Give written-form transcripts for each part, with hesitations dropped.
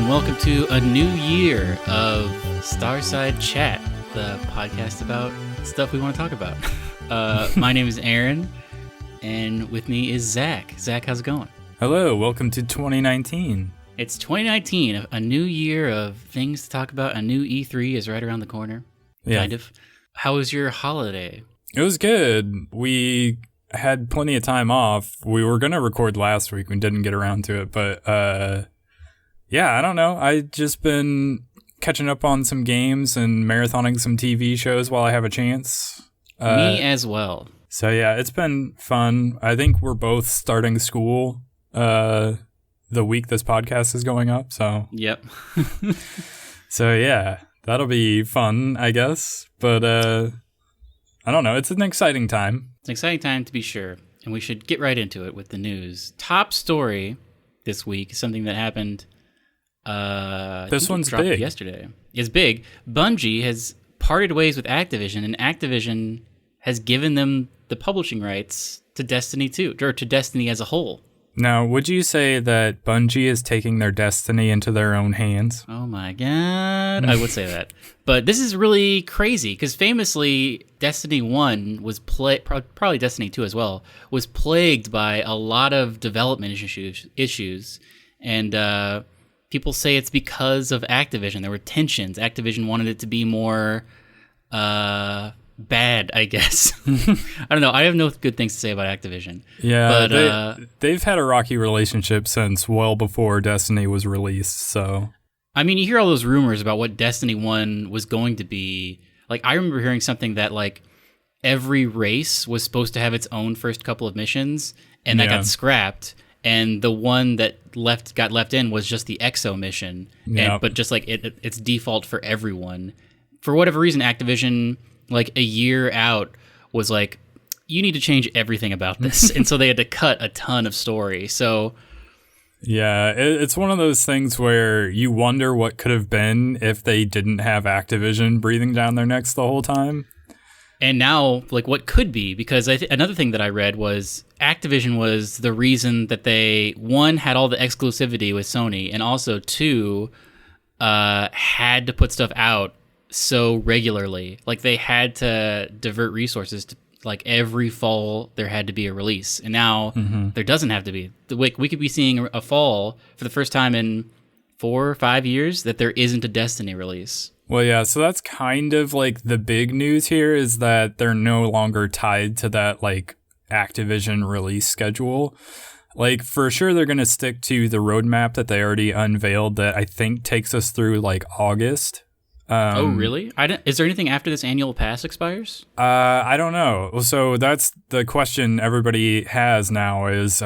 and welcome to a new year of Starside Chat, the podcast about stuff we want to talk about. My name is Aaron, and with me is Zach. Zach, how's it going? Hello, welcome to 2019. It's 2019, a new year of things to talk about. A new E3 is right around the corner, kind of. How was your holiday? It was good. We had plenty of time off. We were going to record last week. We didn't get around to it, but yeah, I don't know. I've just been catching up on some games and marathoning some TV shows while I have a chance. Me as well. So yeah, it's been fun. I think we're both starting school the week this podcast is going up. So yep. So yeah, that'll be fun, I guess. But I don't know. It's an exciting time. It's an exciting time to be sure. And we should get right into it with the news. Top story this week is something that happened. This one's big. Yesterday. It's big. Bungie has parted ways with Activision, and Activision has given them the publishing rights to Destiny 2, or to Destiny as a whole. Now, would you say that Bungie is taking their destiny into their own hands? Oh my god. I would say that. But this is really crazy, because famously, Destiny 1 was probably Destiny 2 as well, was plagued by a lot of development issues. And people say it's because of Activision. There were tensions. Activision wanted it to be more bad, I guess. I don't know. I have no good things to say about Activision. Yeah, but they've had a rocky relationship since well before Destiny was released, so... I mean, you hear all those rumors about what Destiny 1 was going to be. Like, I remember hearing something that, like, every race was supposed to have its own first couple of missions, and that got scrapped, and the one that got left in was just the EXO mission, but just, like, it's default for everyone. For whatever reason, Activision... like a year out was like, you need to change everything about this. And so they had to cut a ton of story. So yeah, it's one of those things where you wonder what could have been if they didn't have Activision breathing down their necks the whole time. And now, like, what could be? Because another thing that I read was Activision was the reason that they, one, had all the exclusivity with Sony, and also, two, had to put stuff out so regularly. Like, they had to divert resources to, like, every fall there had to be a release, and now there doesn't have to be. We could be seeing a fall for the first time in 4 or 5 years that there isn't a Destiny release. Well, yeah, so that's kind of like the big news here, is that they're no longer tied to that, like, Activision release schedule. Like, for sure they're going to stick to the roadmap that they already unveiled that I think takes us through, like, August. Oh, really? Is there anything after this annual pass expires? I don't know. So that's the question everybody has now is,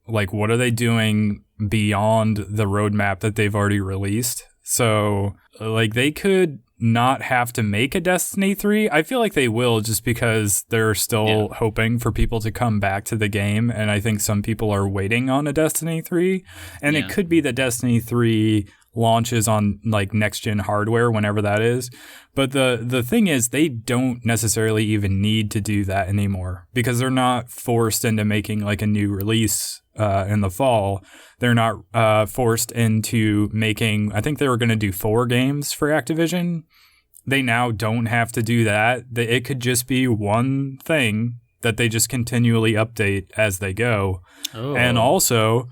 like, what are they doing beyond the roadmap that they've already released? So, like, they could not have to make a Destiny 3. I feel like they will, just because they're still hoping for people to come back to the game. And I think some people are waiting on a Destiny 3. And it could be that Destiny 3... launches on, like, next-gen hardware whenever that is. But the thing is, they don't necessarily even need to do that anymore, because they're not forced into making, like, a new release in the fall. They're not forced into making... I think they were going to do 4 games for Activision. They now don't have to do that. It could just be one thing that they just continually update as they go. Oh. And also...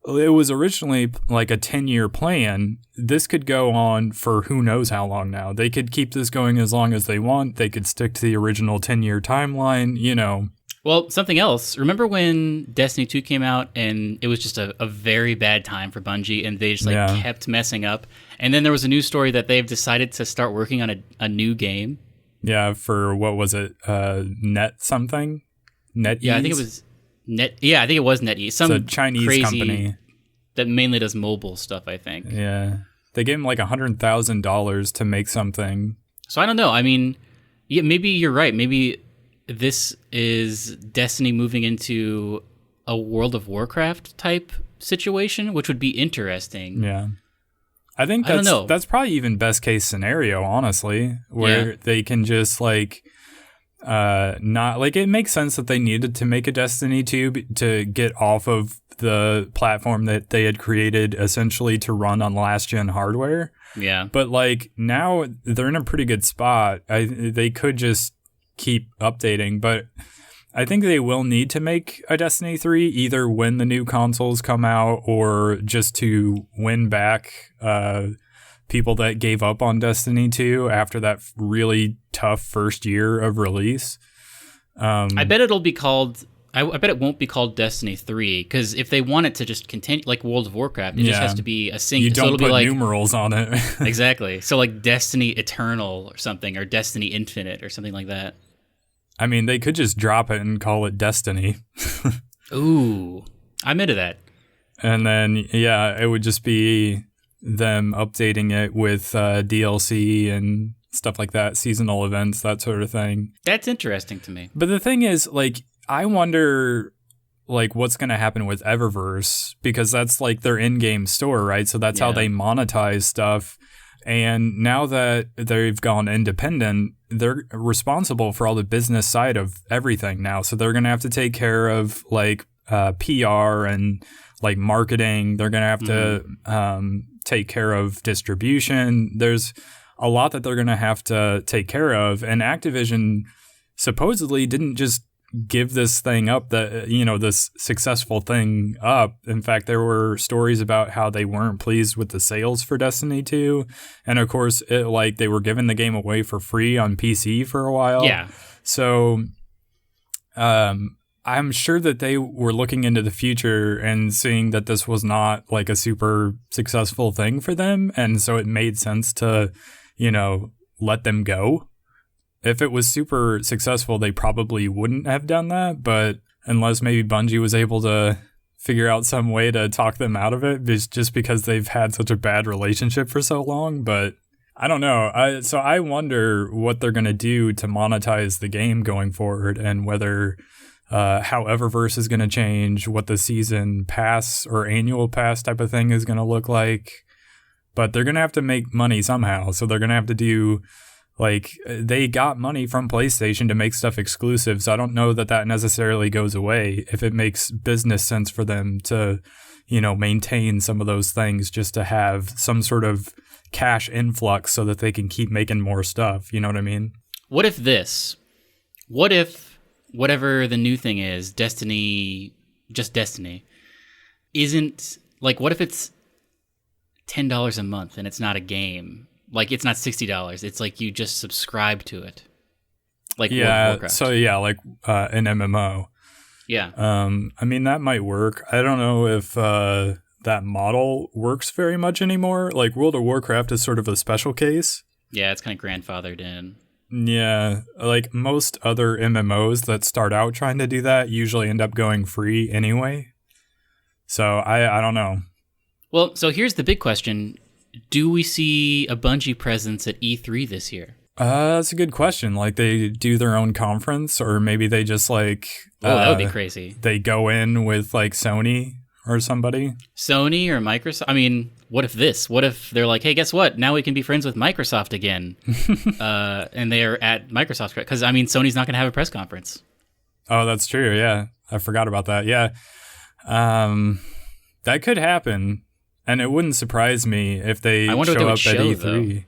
it was originally like a 10-year plan. This could go on for who knows how long now. They could keep this going as long as they want. They could stick to the original 10-year timeline, you know. Well, something else. Remember when Destiny 2 came out and it was just a very bad time for Bungie, and they just kept messing up? And then there was a news story that they've decided to start working on a new game. Yeah, for what was it? Net something? NetEase? Yeah, I think it was... I think it was NetEase. Some it's a Chinese company that mainly does mobile stuff, I think. Yeah. They gave him like $100,000 to make something. So I don't know. I mean, yeah, maybe you're right. Maybe this is Destiny moving into a World of Warcraft type situation, which would be interesting. Yeah. I think that's probably even best case scenario, honestly, where they can just, like... not like it makes sense that they needed to make a Destiny 2 to get off of the platform that they had created essentially to run on last gen hardware. Yeah. But like now they're in a pretty good spot. They could just keep updating, but I think they will need to make a Destiny 3 either when the new consoles come out or just to win back people that gave up on Destiny 2 after that really tough first year of release. I bet it'll be called... I bet it won't be called Destiny 3, because if they want it to just continue, like World of Warcraft, it just has to be a single... You don't so it'll put be like, numerals on it. Exactly. So like Destiny Eternal or something, or Destiny Infinite or something like that. I mean, they could just drop it and call it Destiny. Ooh, I'm into that. And then, yeah, it would just be them updating it with DLC and stuff like that, seasonal events, that sort of thing. That's interesting to me. But the thing is, like, I wonder, like, what's going to happen with Eververse, because that's, like, their in-game store, right? So that's how they monetize stuff. And now that they've gone independent, they're responsible for all the business side of everything now. So they're going to have to take care of, like, PR and, like, marketing. They're going to have to take care of distribution. There's a lot that they're going to have to take care of. And Activision supposedly didn't just give this thing up, that, you know, this successful thing up. In fact, there were stories about how they weren't pleased with the sales for Destiny 2. And of course, they were giving the game away for free on PC for a while. Yeah. So I'm sure that they were looking into the future and seeing that this was not like a super successful thing for them. And so it made sense to, you know, let them go. If it was super successful, they probably wouldn't have done that. But unless maybe Bungie was able to figure out some way to talk them out of it, just because they've had such a bad relationship for so long. But I don't know. So I wonder what they're going to do to monetize the game going forward, and whether how Eververse is going to change, what the season pass or annual pass type of thing is going to look like. But they're going to have to make money somehow. So they're going to have to do... Like, they got money from PlayStation to make stuff exclusive, so I don't know that that necessarily goes away if it makes business sense for them to, you know, maintain some of those things just to have some sort of cash influx so that they can keep making more stuff. You know what I mean? What if whatever the new thing is, Destiny, isn't, like, what if it's $10 a month and it's not a game? Like, it's not $60. It's like you just subscribe to it. Like World of Warcraft. So yeah, like an MMO. Yeah. I mean, that might work. I don't know if that model works very much anymore. Like, World of Warcraft is sort of a special case. Yeah, it's kind of grandfathered in. Yeah, like most other MMOs that start out trying to do that usually end up going free anyway. So I don't know. Well, so here's the big question. Do we see a Bungie presence at E3 this year? That's a good question. Like, they do their own conference, or maybe they just like... that would be crazy. They go in with like Sony or somebody. Sony or Microsoft? I mean, what if they're like, hey, guess what? Now we can be friends with Microsoft again. And they're at Microsoft. Because, I mean, Sony's not going to have a press conference. Oh, that's true. Yeah. I forgot about that. Yeah. That could happen. And it wouldn't surprise me if they show up at E3. Though.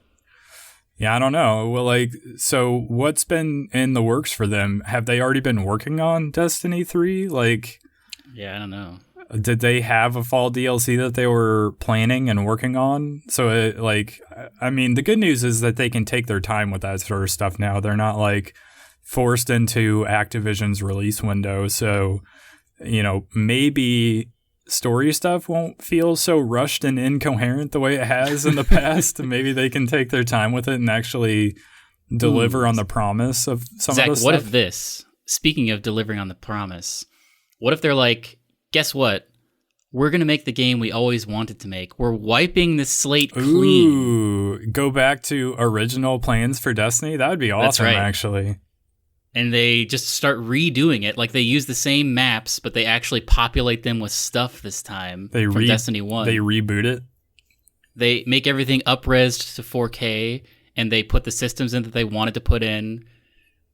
Yeah, I don't know. Well, like, so what's been in the works for them? Have they already been working on Destiny 3? Like, yeah, I don't know. Did they have a fall DLC that they were planning and working on? So, I mean, the good news is that they can take their time with that sort of stuff now. They're not, like, forced into Activision's release window. So, you know, maybe... story stuff won't feel so rushed and incoherent the way it has in the past. Maybe they can take their time with it and actually deliver on the promise of some Zach, of the stuff. What if this, speaking of delivering on the promise, what if they're like, guess what? We're going to make the game we always wanted to make. We're wiping the slate clean. Ooh, go back to original plans for Destiny? That would be awesome, actually. And they just start redoing it. Like, they use the same maps, but they actually populate them with stuff this time from Destiny 1. They reboot it? They make everything up-resed to 4K, and they put the systems in that they wanted to put in.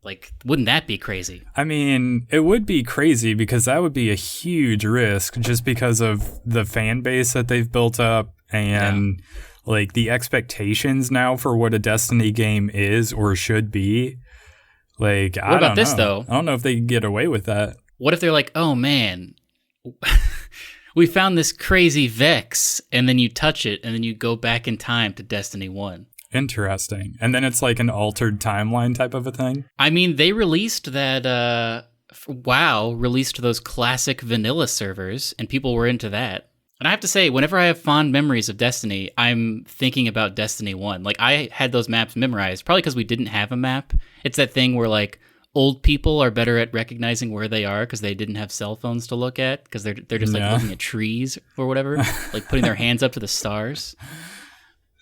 Like, wouldn't that be crazy? I mean, it would be crazy because that would be a huge risk just because of the fan base that they've built up and like the expectations now for what a Destiny game is or should be. Like, what about this though? I don't know if they can get away with that. What if they're like, oh man, we found this crazy Vex, and then you touch it, and then you go back in time to Destiny 1. Interesting. And then it's like an altered timeline type of a thing? I mean, they released that, WoW released those classic vanilla servers, and people were into that. And I have to say, whenever I have fond memories of Destiny, I'm thinking about Destiny 1. Like, I had those maps memorized, probably because we didn't have a map. It's that thing where, like, old people are better at recognizing where they are because they didn't have cell phones to look at because they're just like looking at trees or whatever, like putting their hands up to the stars.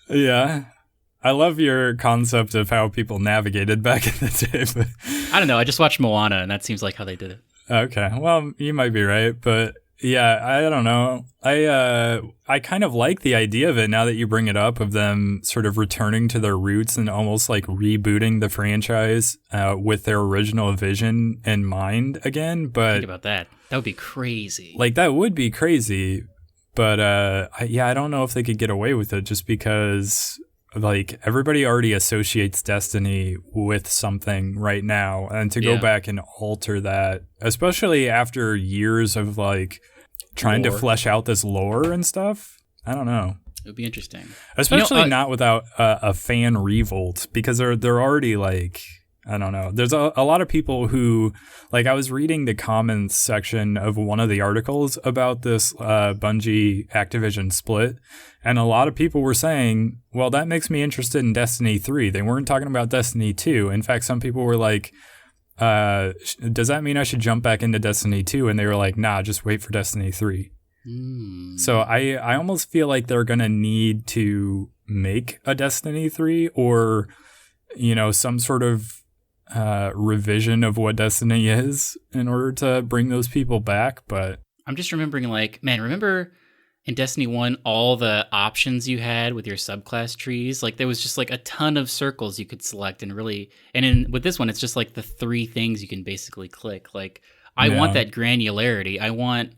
Yeah. I love your concept of how people navigated back in the day. But I don't know. I just watched Moana, and that seems like how they did it. Okay. Well, you might be right, but yeah, I don't know. I kind of like the idea of it now that you bring it up, of them sort of returning to their roots and almost like rebooting the franchise with their original vision in mind again. But think about that. That would be crazy. Like, that would be crazy. But I don't know if they could get away with it just because like everybody already associates Destiny with something right now, and to go back and alter that, especially after years of like trying to flesh out this lore and stuff, I don't know. It would be interesting, especially not without a fan revolt, because they're already like, I don't know. There's a lot of people who, like, I was reading the comments section of one of the articles about this Bungie Activision split, and a lot of people were saying, well, that makes me interested in Destiny 3. They weren't talking about Destiny 2. In fact, some people were like, does that mean I should jump back into Destiny 2? And they were like, nah, just wait for Destiny 3. So I almost feel like they're going to need to make a Destiny 3 or, you know, some sort of revision of what Destiny is in order to bring those people back. But I'm just remembering, like, man, remember in Destiny 1 all the options you had with your subclass trees? Like, there was just like a ton of circles you could select, and with this one it's just like the 3 things you can basically click. Like, I want that granularity. I want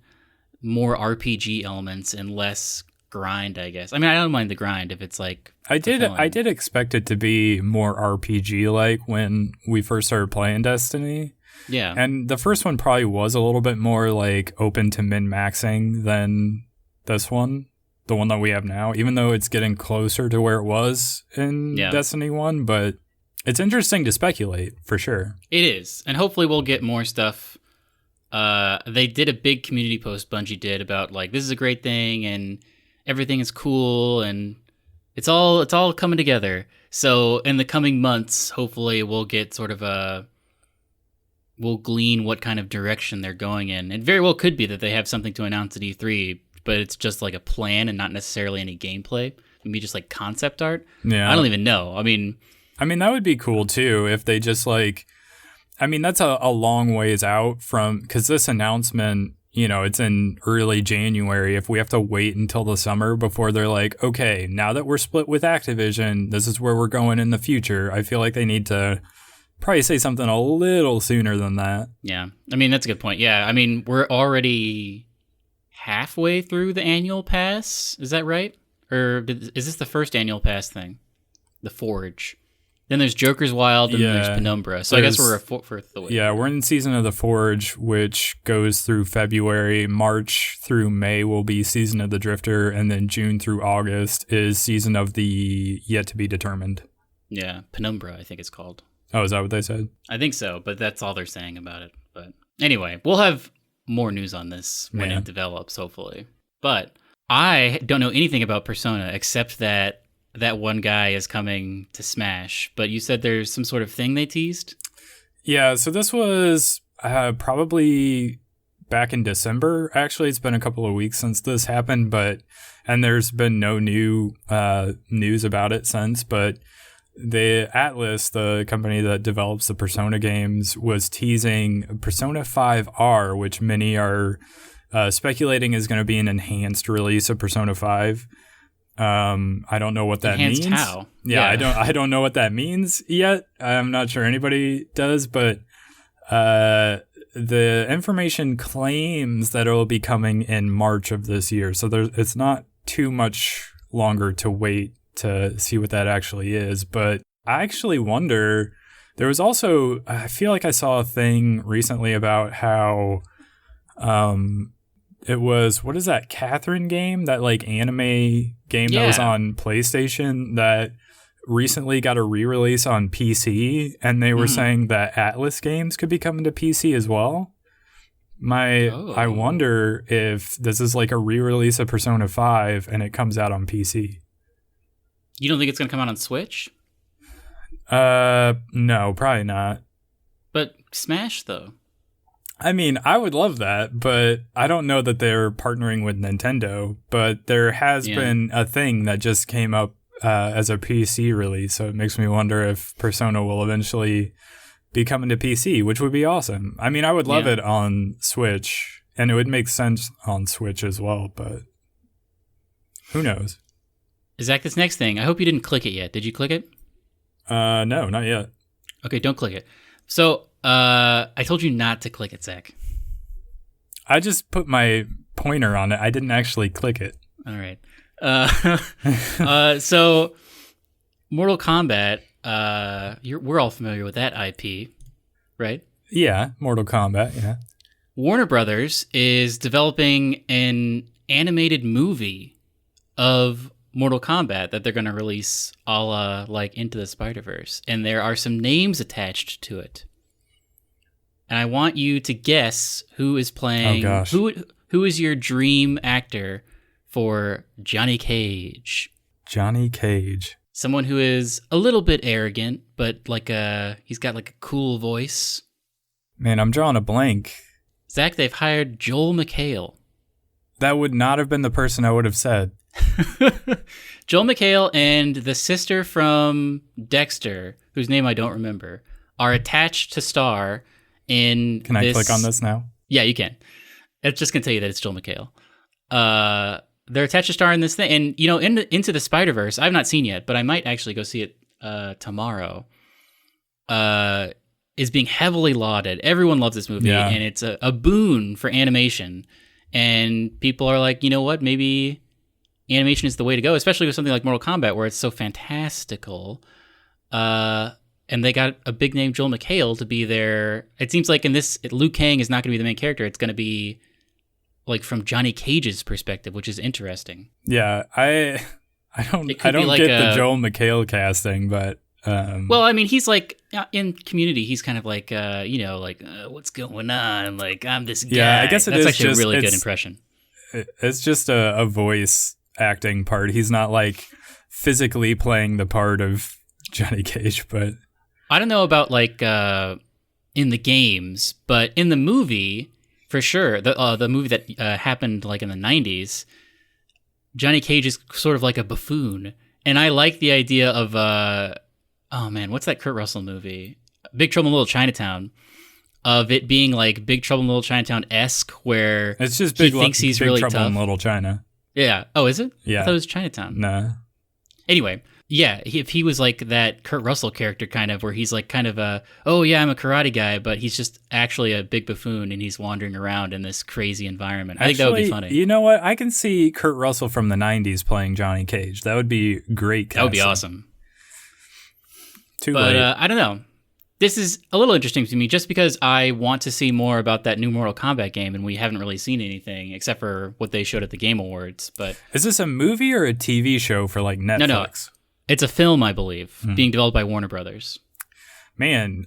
more RPG elements and less grind, I guess. I mean, I don't mind the grind if it's like I did expect it to be more RPG like when we first started playing Destiny. Yeah. And the first one probably was a little bit more like open to min-maxing than this one, the one that we have now, even though it's getting closer to where it was in Destiny 1, but it's interesting to speculate for sure. It is. And hopefully we'll get more stuff. They did a big community post, Bungie did, about like, this is a great thing and everything is cool and it's all coming together. So in the coming months, hopefully we'll get sort of we'll glean what kind of direction they're going in. It very well could be that they have something to announce at E3, but it's just like a plan and not necessarily any gameplay. Maybe just like concept art. Yeah. I don't even know. I mean, that would be cool too if they just like, I mean, that's a long ways out from, because this announcement, you know, it's in early January. If we have to wait until the summer before they're like, okay, now that we're split with Activision, this is where we're going in the future, I feel like they need to probably say something a little sooner than that. Yeah. I mean, that's a good point. Yeah. I mean, we're already halfway through the annual pass. Is that right? Or is this the first annual pass thing? The Forge. Then there's Joker's Wild, and there's Penumbra. So I guess we're a fourth the way. Yeah, we're in Season of the Forge, which goes through February. March through May will be Season of the Drifter, and then June through August is Season of the Yet to be Determined. Yeah, Penumbra, I think it's called. Oh, is that what they said? I think so, but that's all they're saying about it. But anyway, we'll have more news on this when it develops, hopefully. But I don't know anything about Persona except that one guy is coming to Smash. But you said there's some sort of thing they teased? Yeah, so this was probably back in December. Actually, it's been a couple of weeks since this happened, and there's been no new news about it since. But the Atlus, the company that develops the Persona games, was teasing Persona 5R, which many are speculating is going to be an enhanced release of Persona 5. I don't know what that Enhanced means. how? Yeah, I don't know what that means yet. I'm not sure anybody does, but the information claims that it will be coming in March of this year. So it's not too much longer to wait to see what that actually is. But I actually wonder, there was also, I feel like I saw a thing recently about how it was, what is that, Catherine game? That like anime game that was on PlayStation that recently got a re-release on PC, and they were saying that Atlus games could be coming to PC as well. I wonder if this is like a re-release of Persona 5 and it comes out on PC. You don't think it's going to come out on Switch? No, probably not. But Smash, though. I mean, I would love that, but I don't know that they're partnering with Nintendo. But there has been a thing that just came up as a PC release, so it makes me wonder if Persona will eventually be coming to PC, which would be awesome. I mean, I would love it on Switch, and it would make sense on Switch as well, but who knows? Zach, this next thing, I hope you didn't click it yet. Did you click it? No, not yet. Okay, don't click it. So, I told you not to click it, Zach. I just put my pointer on it. I didn't actually click it. All right. So, Mortal Kombat, we're all familiar with that IP, right? Yeah, Mortal Kombat, yeah. Warner Brothers is developing an animated movie of Mortal Kombat that they're going to release a la like Into the Spider-Verse. And there are some names attached to it. And I want you to guess who is playing. Oh, gosh. Who is your dream actor for Johnny Cage? Johnny Cage. Someone who is a little bit arrogant, but he's got like a cool voice. Man, I'm drawing a blank. Zach, they've hired Joel McHale. That would not have been the person I would have said. Joel McHale and the sister from Dexter, whose name I don't remember, are attached to star in Can I click on this now? Yeah, you can. It's just going to tell you that it's Joel McHale. They're attached to star in this thing. And, you know, Into the Spider-Verse, I've not seen yet, but I might actually go see it tomorrow, is being heavily lauded. Everyone loves this movie, and it's a boon for animation. And people are like, you know what, maybe animation is the way to go, especially with something like Mortal Kombat, where it's so fantastical. And they got a big name, Joel McHale, to be there. It seems like in this, Liu Kang is not going to be the main character. It's going to be like from Johnny Cage's perspective, which is interesting. Yeah, I don't get the Joel McHale casting, but well, I mean, he's like in Community. He's kind of like what's going on? Like, I'm this guy. Yeah, I guess that's actually a really good impression. It's just a voice acting part. He's not like physically playing the part of Johnny Cage, but I don't know about like in the games, but in the movie, for sure, the movie that happened like in the 90s, Johnny Cage is sort of like a buffoon, and I like the idea of oh man, what's that Kurt Russell movie? Big Trouble in Little Chinatown. Of it being like Big Trouble in Little Chinatown-esque, where it's just he thinks he's Big really Trouble tough. in Little China. Yeah. Oh, is it? Yeah. I thought it was Chinatown. Nah. Anyway, yeah, if he was like that Kurt Russell character kind of, where he's like kind of oh yeah, I'm a karate guy, but he's just actually a big buffoon and he's wandering around in this crazy environment. I think that would be funny. You know what? I can see Kurt Russell from the 90s playing Johnny Cage. That would be great casting. That would be awesome. But I don't know. This is a little interesting to me just because I want to see more about that new Mortal Kombat game, and we haven't really seen anything except for what they showed at the Game Awards. But is this a movie or a TV show for like Netflix? No. It's a film, I believe, being developed by Warner Brothers. Man,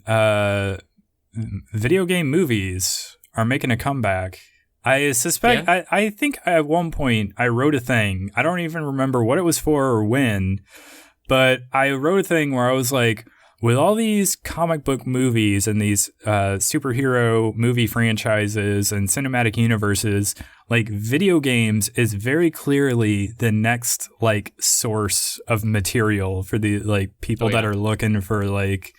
video game movies are making a comeback. I suspect, I think at one point I wrote a thing. I don't even remember what it was for or when, but I wrote a thing where I was like, with all these comic book movies and these superhero movie franchises and cinematic universes, like video games is very clearly the next like source of material for the like people that are looking for like,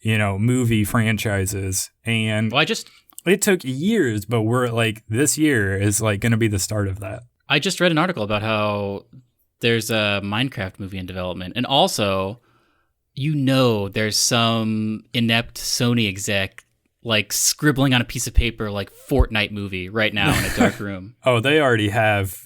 you know, movie franchises. And it took years, but we're like this year is like going to be the start of that. I just read an article about how there's a Minecraft movie in development. And also, there's some inept Sony exec like scribbling on a piece of paper like Fortnite movie right now in a dark room. Oh, they already have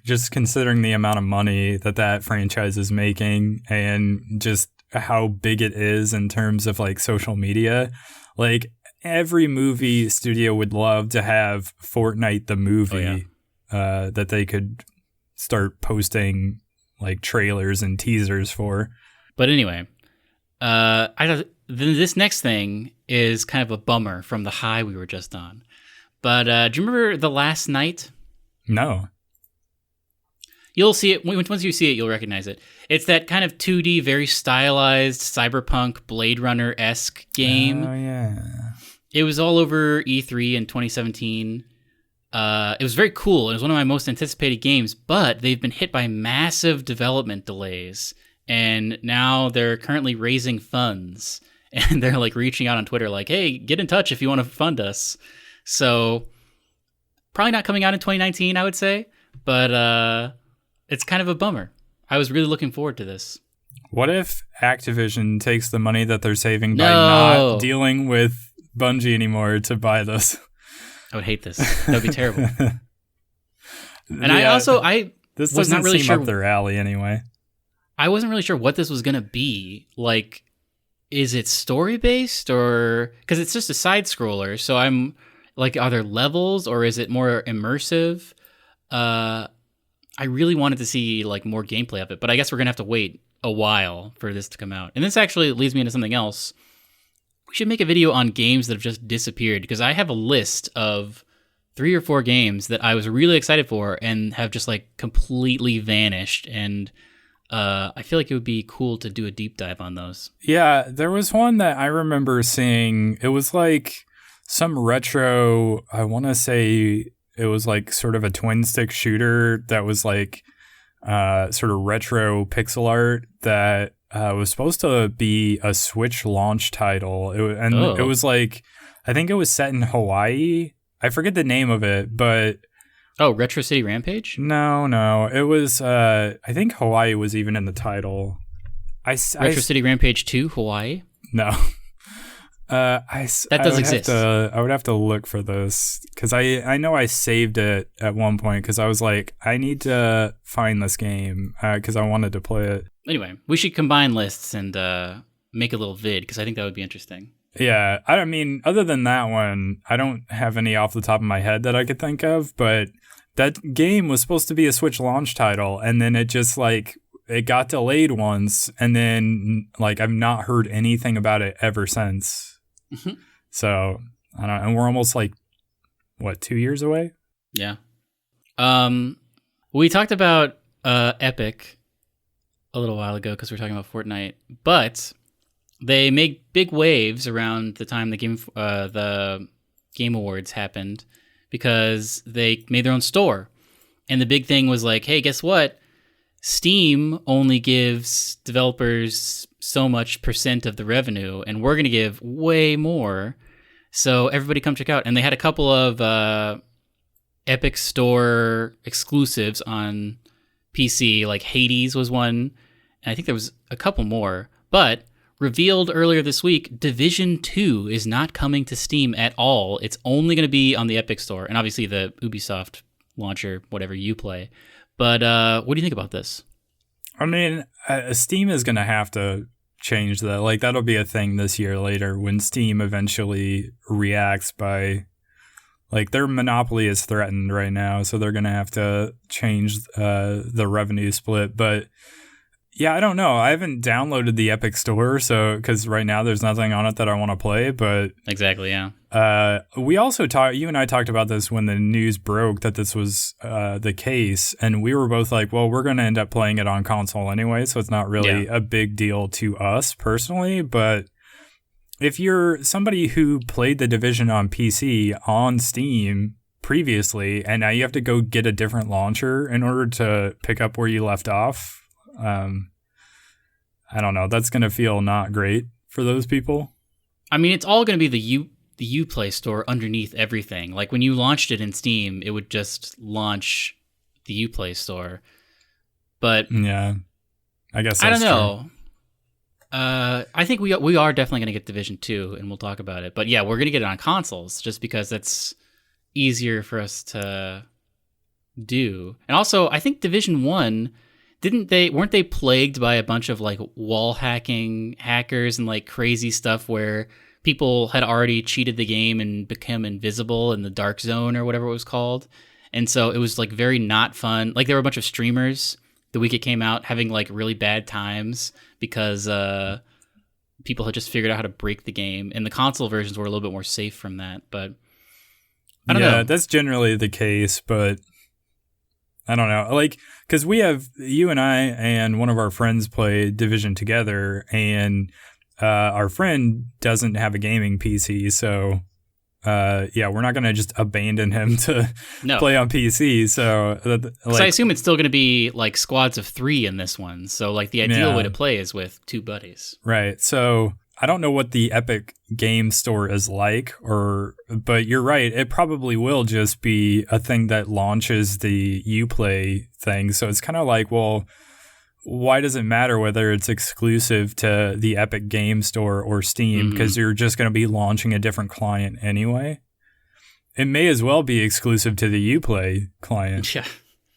just considering the amount of money that franchise is making and just how big it is in terms of like social media. Like every movie studio would love to have Fortnite the movie that they could start posting like trailers and teasers for. But anyway, this next thing is kind of a bummer from the high we were just on. But do you remember The Last Night? No. You'll see it. Once you see it, you'll recognize it. It's that kind of 2D, very stylized, cyberpunk, Blade Runner-esque game. Oh, yeah. It was all over E3 in 2017. It was very cool. It was one of my most anticipated games, but they've been hit by massive development delays. And now they're currently raising funds. And they're like reaching out on Twitter like, hey, get in touch if you want to fund us. So probably not coming out in 2019, I would say. But it's kind of a bummer. I was really looking forward to this. What if Activision takes the money that they're saving by not dealing with Bungie anymore to buy this? I would hate this. That would be terrible. And this was not really seem sure up their alley anyway. I wasn't really sure what this was going to be. Like, is it story-based or... Because it's just a side-scroller, so I'm... Like, are there levels or is it more immersive? I really wanted to see, like, more gameplay of it, but I guess we're going to have to wait a while for this to come out. And this actually leads me into something else. We should make a video on games that have just disappeared, because I have a list of 3 or 4 games that I was really excited for and have just, like, completely vanished, and... I feel like it would be cool to do a deep dive on those. Yeah, there was one that I remember seeing. It was like some retro, I want to say it was like sort of a twin stick shooter that was like sort of retro pixel art that was supposed to be a Switch launch title. It was like, I think it was set in Hawaii. I forget the name of it, but... Oh, Retro City Rampage? No. It was, I think Hawaii was even in the title. Retro City Rampage 2, Hawaii? No. That does exist. I would have to look for this, because I know I saved it at one point, because I was like, I need to find this game, because I wanted to play it. Anyway, we should combine lists and make a little vid, because I think that would be interesting. Yeah, I mean, other than that one, I don't have any off the top of my head that I could think of, but that game was supposed to be a Switch launch title, and then it just, like, it got delayed once, and then, like, I've not heard anything about it ever since. Mm-hmm. So, I don't know, and we're almost, like, 2 years away? Yeah. We talked about Epic a little while ago, because we were talking about Fortnite, but... They make big waves around the time the Game Awards happened, because they made their own store. And the big thing was like, hey, guess what? Steam only gives developers so much % of the revenue, and we're going to give way more. So everybody come check out. And they had a couple of Epic Store exclusives on PC, like Hades was one, and I think there was a couple more. But... revealed earlier this week, Division 2 is not coming to Steam at all. It's only going to be on the Epic Store, and obviously the Ubisoft launcher, whatever you play. But what do you think about this? I mean, Steam is going to have to change that. Like, that'll be a thing this year later when Steam eventually reacts by... Like, their monopoly is threatened right now, so they're going to have to change the revenue split, but... Yeah, I don't know. I haven't downloaded the Epic Store, so because right now there's nothing on it that I want to play. But exactly, yeah. We also talked. You and I talked about this when the news broke that this was the case, and we were both like, "Well, we're going to end up playing it on console anyway, so it's not really a big deal to us personally." But if you're somebody who played The Division on PC on Steam previously, and now you have to go get a different launcher in order to pick up where you left off. I don't know. That's going to feel not great for those people. I mean, it's all going to be the Uplay store underneath everything. Like, when you launched it in Steam, it would just launch the Uplay store. But yeah, I guess that's I don't true. know. I think we are definitely going to get Division 2, and we'll talk about it. But yeah, we're going to get it on consoles just because that's easier for us to do. And also, I think Division 1, weren't they plagued by a bunch of like wall hacking hackers and like crazy stuff where people had already cheated the game and become invisible in the dark zone or whatever it was called? And so it was like very not fun. Like there were a bunch of streamers the week it came out having like really bad times because people had just figured out how to break the game, and the console versions were a little bit more safe from that. But I don't know. Yeah, that's generally the case, but I don't know. Like, because you and I and one of our friends play Division together, and our friend doesn't have a gaming PC, so yeah, we're not going to just abandon him to play on PC. So, I assume it's still going to be like squads of 3 in this one. So, like, the ideal way to play is with 2 buddies. Right. So, I don't know what the Epic Game Store is like, but you're right. It probably will just be a thing that launches the Uplay thing. So, it's kind of like, well, why does it matter whether it's exclusive to the Epic Game Store or Steam? Because you're just going to be launching a different client anyway. It may as well be exclusive to the Uplay client. Yeah.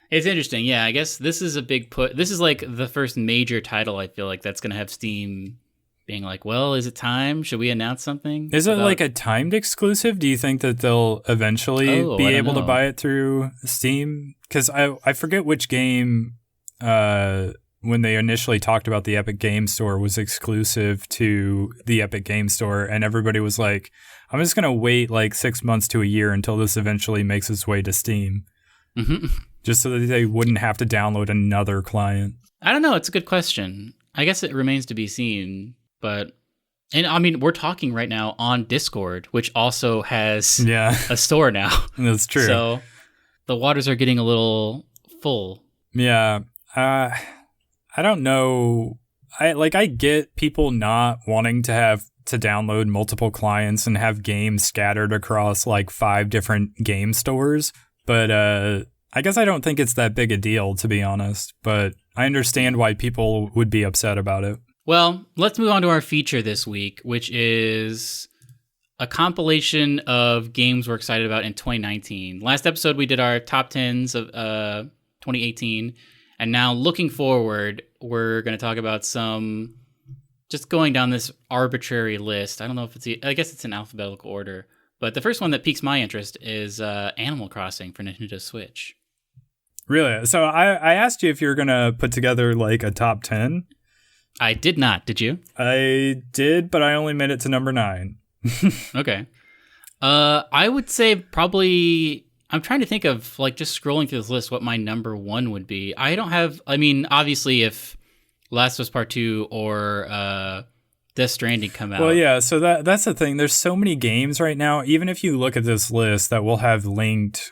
It's interesting. Yeah, I guess this is a big put. This is like the first major title I feel like that's going to have Steam being like, well, is it time? Should we announce something? Is it like a timed exclusive? Do you think that they'll eventually be able to buy it through Steam? Because I forget which game... when they initially talked about the Epic Game Store was exclusive to the Epic Game Store, and everybody was like, I'm just going to wait like 6 months to a year until this eventually makes its way to Steam. Just so that they wouldn't have to download another client. I don't know. It's a good question. I guess it remains to be seen, and I mean, we're talking right now on Discord, which also has a store now. That's true. So the waters are getting a little full. Yeah. I don't know. I get people not wanting to download multiple clients and have games scattered across like 5 different game stores, but I guess I don't think it's that big a deal, to be honest, but I understand why people would be upset about it. Well, let's move on to our feature this week, which is a compilation of games we're excited about in 2019. Last episode, we did our top 10s of 2018. And now, looking forward, we're going to talk about some, just going down this arbitrary list. I don't know if I guess it's in alphabetical order. But the first one that piques my interest is Animal Crossing for Nintendo Switch. Really? So I asked you if you were going to put together like a top 10. I did not. Did you? I did, but I only made it to number 9. Okay. I would say probably... I'm trying to think of, like, just scrolling through this list, what my number 1 would be. I mean, obviously, if Last of Us Part 2 or Death Stranding come out. Well, yeah, so that's the thing. There's so many games right now. Even if you look at this list that we'll have linked,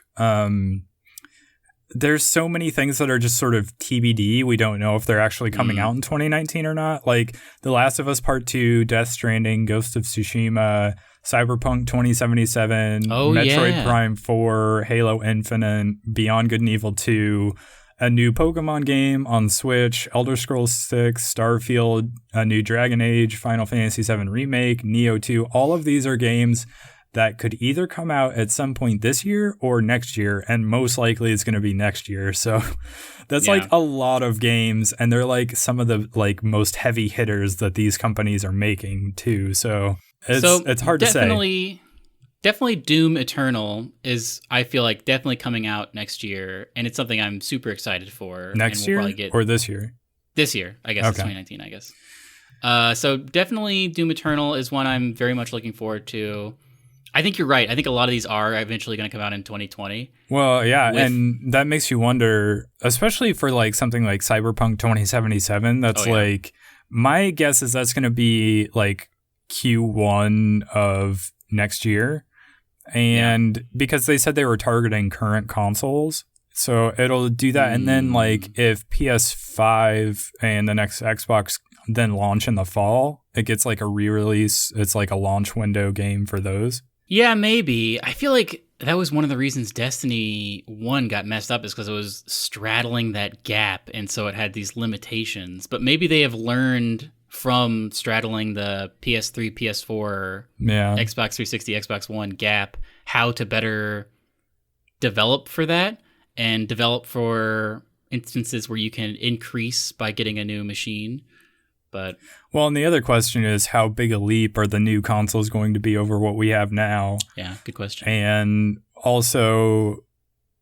there's so many things that are just sort of TBD. We don't know if they're actually coming out in 2019 or not. Like The Last of Us Part 2, Death Stranding, Ghost of Tsushima, Cyberpunk 2077, Metroid Prime 4, Halo Infinite, Beyond Good and Evil 2, a new Pokemon game on Switch, Elder Scrolls 6, Starfield, a new Dragon Age, Final Fantasy VII Remake, Neo 2. All of these are games that could either come out at some point this year or next year, and most likely it's going to be next year. So that's like a lot of games, and they're like some of the like most heavy hitters that these companies are making too. So it's hard to say. Definitely Doom Eternal is, I feel like, definitely coming out next year, and it's something I'm super excited for. Next year or this year? This year, I guess. It's 2019, I guess. So definitely Doom Eternal is one I'm very much looking forward to. I think you're right. I think a lot of these are eventually going to come out in 2020. Well, yeah, and that makes you wonder, especially for like something like Cyberpunk 2077. That's like, my guess is that's going to be like Q1 of next year. And because they said they were targeting current consoles, so it'll do that. And then like if PS5 and the next Xbox then launch in the fall, it gets like a re-release. It's like a launch window game for those. Yeah, maybe. I feel like that was one of the reasons Destiny 1 got messed up, is because it was straddling that gap, and so it had these limitations. But maybe they have learned from straddling the PS3, PS4, Xbox 360, Xbox One gap how to better develop for that and develop for instances where you can increase by getting a new machine. But well, and the other question is, how big a leap are the new consoles going to be over what we have now? Yeah, good question. And also,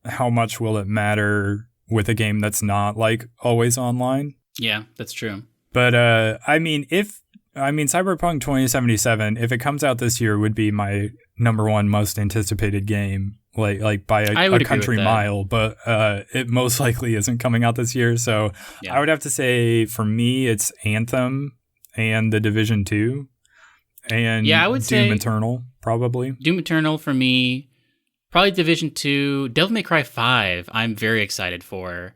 how much will it matter with a game that's not like always online? Yeah, that's true. But Cyberpunk 2077, if it comes out this year, would be my number one most anticipated game, like by a country mile. But it most likely isn't coming out this year. So I would have to say, for me, it's Anthem and The Division 2, and I would say Doom Eternal, probably. Doom Eternal for me, probably Division 2, Devil May Cry 5. I'm very excited for.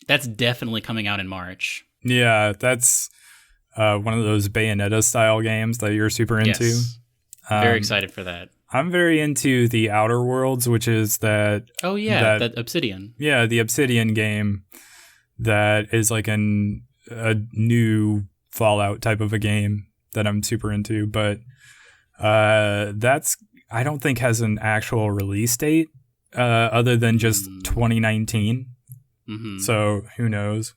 That's definitely coming out in March. Yeah, that's one of those Bayonetta style games that you're super into. Yes. Very excited for that. I'm very into the Outer Worlds, which is that... Oh, yeah, that Obsidian. Yeah, the Obsidian game that is like a new Fallout type of a game that I'm super into. But that's, I don't think, has an actual release date other than just 2019. Mm-hmm. So who knows?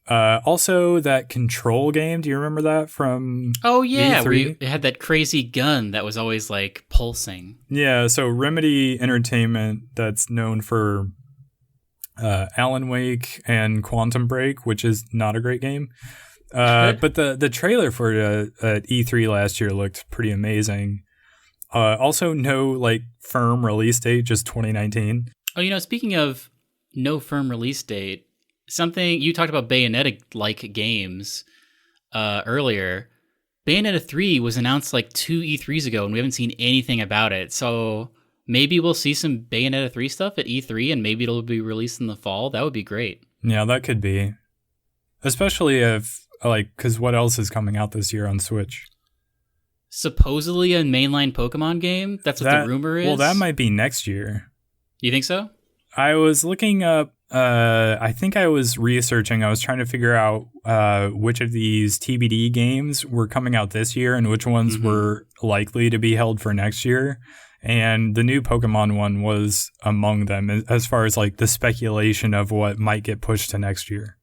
Also, that Control game. Do you remember that from? Oh yeah, E3? It had that crazy gun that was always like pulsing. Yeah, so Remedy Entertainment, that's known for Alan Wake and Quantum Break, which is not a great game. But the trailer for it at E3 last year looked pretty amazing. Also, no like firm release date, just 2019. Oh, speaking of no firm release date, something you talked about Bayonetta-like games earlier. Bayonetta 3 was announced like 2 E3s ago, and we haven't seen anything about it. So maybe we'll see some Bayonetta 3 stuff at E3, and maybe it'll be released in the fall. That would be great. Yeah, that could be. Especially if, because what else is coming out this year on Switch? Supposedly a mainline Pokemon game? That's what the rumor is? Well, that might be next year. You think so? I was looking up, I think I was researching, I was trying to figure out which of these TBD games were coming out this year and which ones were likely to be held for next year. And the new Pokemon one was among them as far as like the speculation of what might get pushed to next year.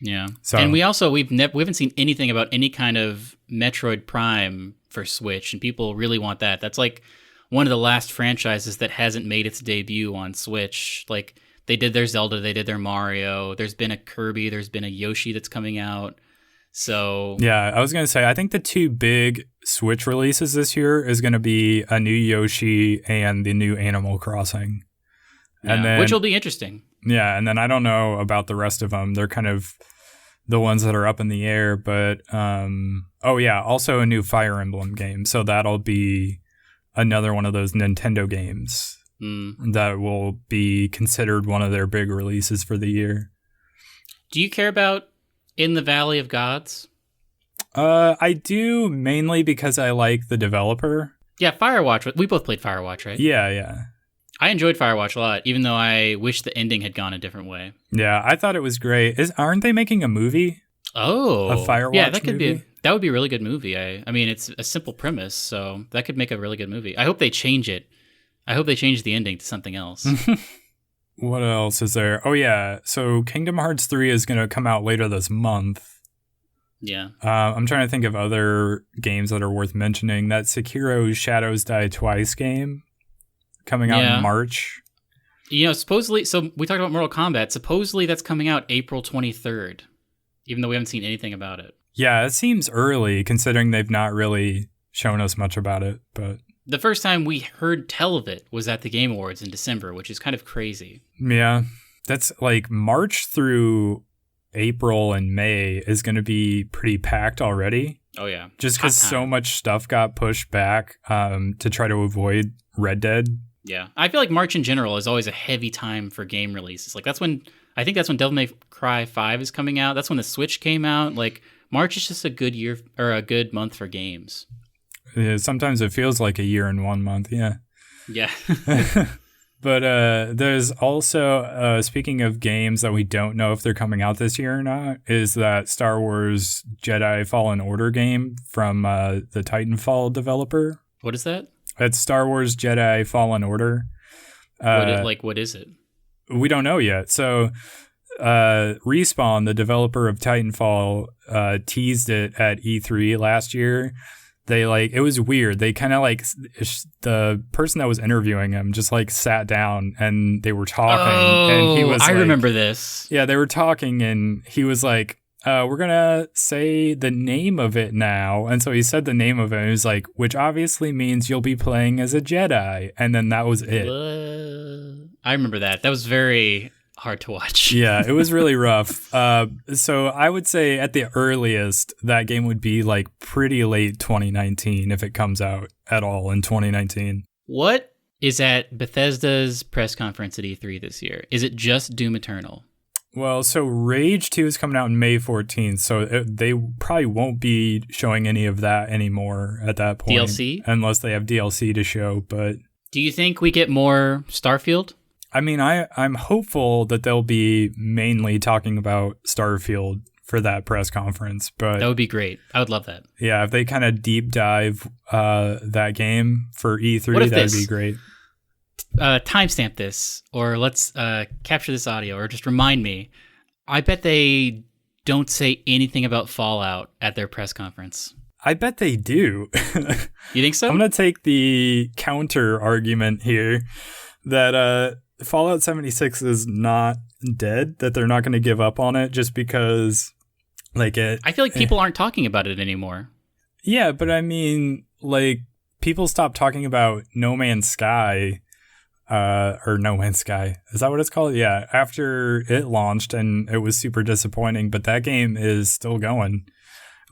Yeah. So, and we haven't seen anything about any kind of Metroid Prime for Switch, and people really want that. That's like one of the last franchises that hasn't made its debut on Switch. Like, they did their Zelda, they did their Mario, there's been a Kirby, there's been a Yoshi that's coming out. So yeah, I was going to say, I think the two big Switch releases this year is going to be a new Yoshi and the new Animal Crossing. And then, which will be interesting. Yeah, and then I don't know about the rest of them. They're kind of the ones that are up in the air, but also a new Fire Emblem game. So that'll be another one of those Nintendo games that will be considered one of their big releases for the year. Do you care about In the Valley of Gods? I do, mainly because I like the developer. Yeah, Firewatch. We both played Firewatch, right? Yeah. I enjoyed Firewatch a lot, even though I wish the ending had gone a different way. Yeah, I thought it was great. Aren't they making a movie? Oh, a Firewatch yeah, that could movie? That would be a really good movie. I mean, it's a simple premise, so that could make a really good movie. I hope they change it. I hope they change the ending to something else. What else is there? Oh yeah, so Kingdom Hearts 3 is going to come out later this month. Yeah. I'm trying to think of other games that are worth mentioning. That Sekiro Shadows Die Twice game coming out in March. Supposedly, so we talked about Mortal Kombat. Supposedly that's coming out April 23rd, even though we haven't seen anything about it. Yeah, it seems early considering they've not really shown us much about it. But the first time we heard tell of it was at the Game Awards in December, which is kind of crazy. Yeah, that's like March through April and May is going to be pretty packed already. Oh, yeah. Just because so much stuff got pushed back to try to avoid Red Dead. Yeah. I feel like March in general is always a heavy time for game releases. Like, I think that's when Devil May Cry 5 is coming out. That's when the Switch came out. Like, March is just a good year or a good month for games. Sometimes it feels like a year and 1 month. Yeah. Yeah. But there's also, speaking of games that we don't know if they're coming out this year or not, is that Star Wars Jedi Fallen Order game from the Titanfall developer. What is that? It's Star Wars Jedi Fallen Order. What is it? We don't know yet. So Respawn, the developer of Titanfall, teased it at E3 last year. It was weird. They kind of the person that was interviewing him just sat down and they were talking. And he was I remember this. Yeah, they were talking and he was like, we're going to say the name of it now. And so he said the name of it and he was like, which obviously means you'll be playing as a Jedi. And then that was it. I remember that. That was very hard to watch. Yeah, it was really rough. So I would say at the earliest, that game would be pretty late 2019 if it comes out at all in 2019. What is at Bethesda's press conference at E3 this year? Is it just Doom Eternal? Well, so Rage 2 is coming out on May 14th, so they probably won't be showing any of that anymore at that point. DLC? Unless they have DLC to show, but... Do you think we get more Starfield? I mean, I'm hopeful that they'll be mainly talking about Starfield for that press conference, but... That would be great. I would love that. Yeah, if they kind of deep dive that game for E3, that would be great. Timestamp this, or let's capture this audio, or just remind me. I bet they don't say anything about Fallout at their press conference. I bet they do. You think so? I'm going to take the counter argument here that Fallout 76 is not dead, that they're not going to give up on it just because I feel like people aren't talking about it anymore. Yeah, but I mean, people stopped talking about No Man's Sky. Or No Man's Sky. Is that what it's called? Yeah. After it launched and it was super disappointing, but that game is still going.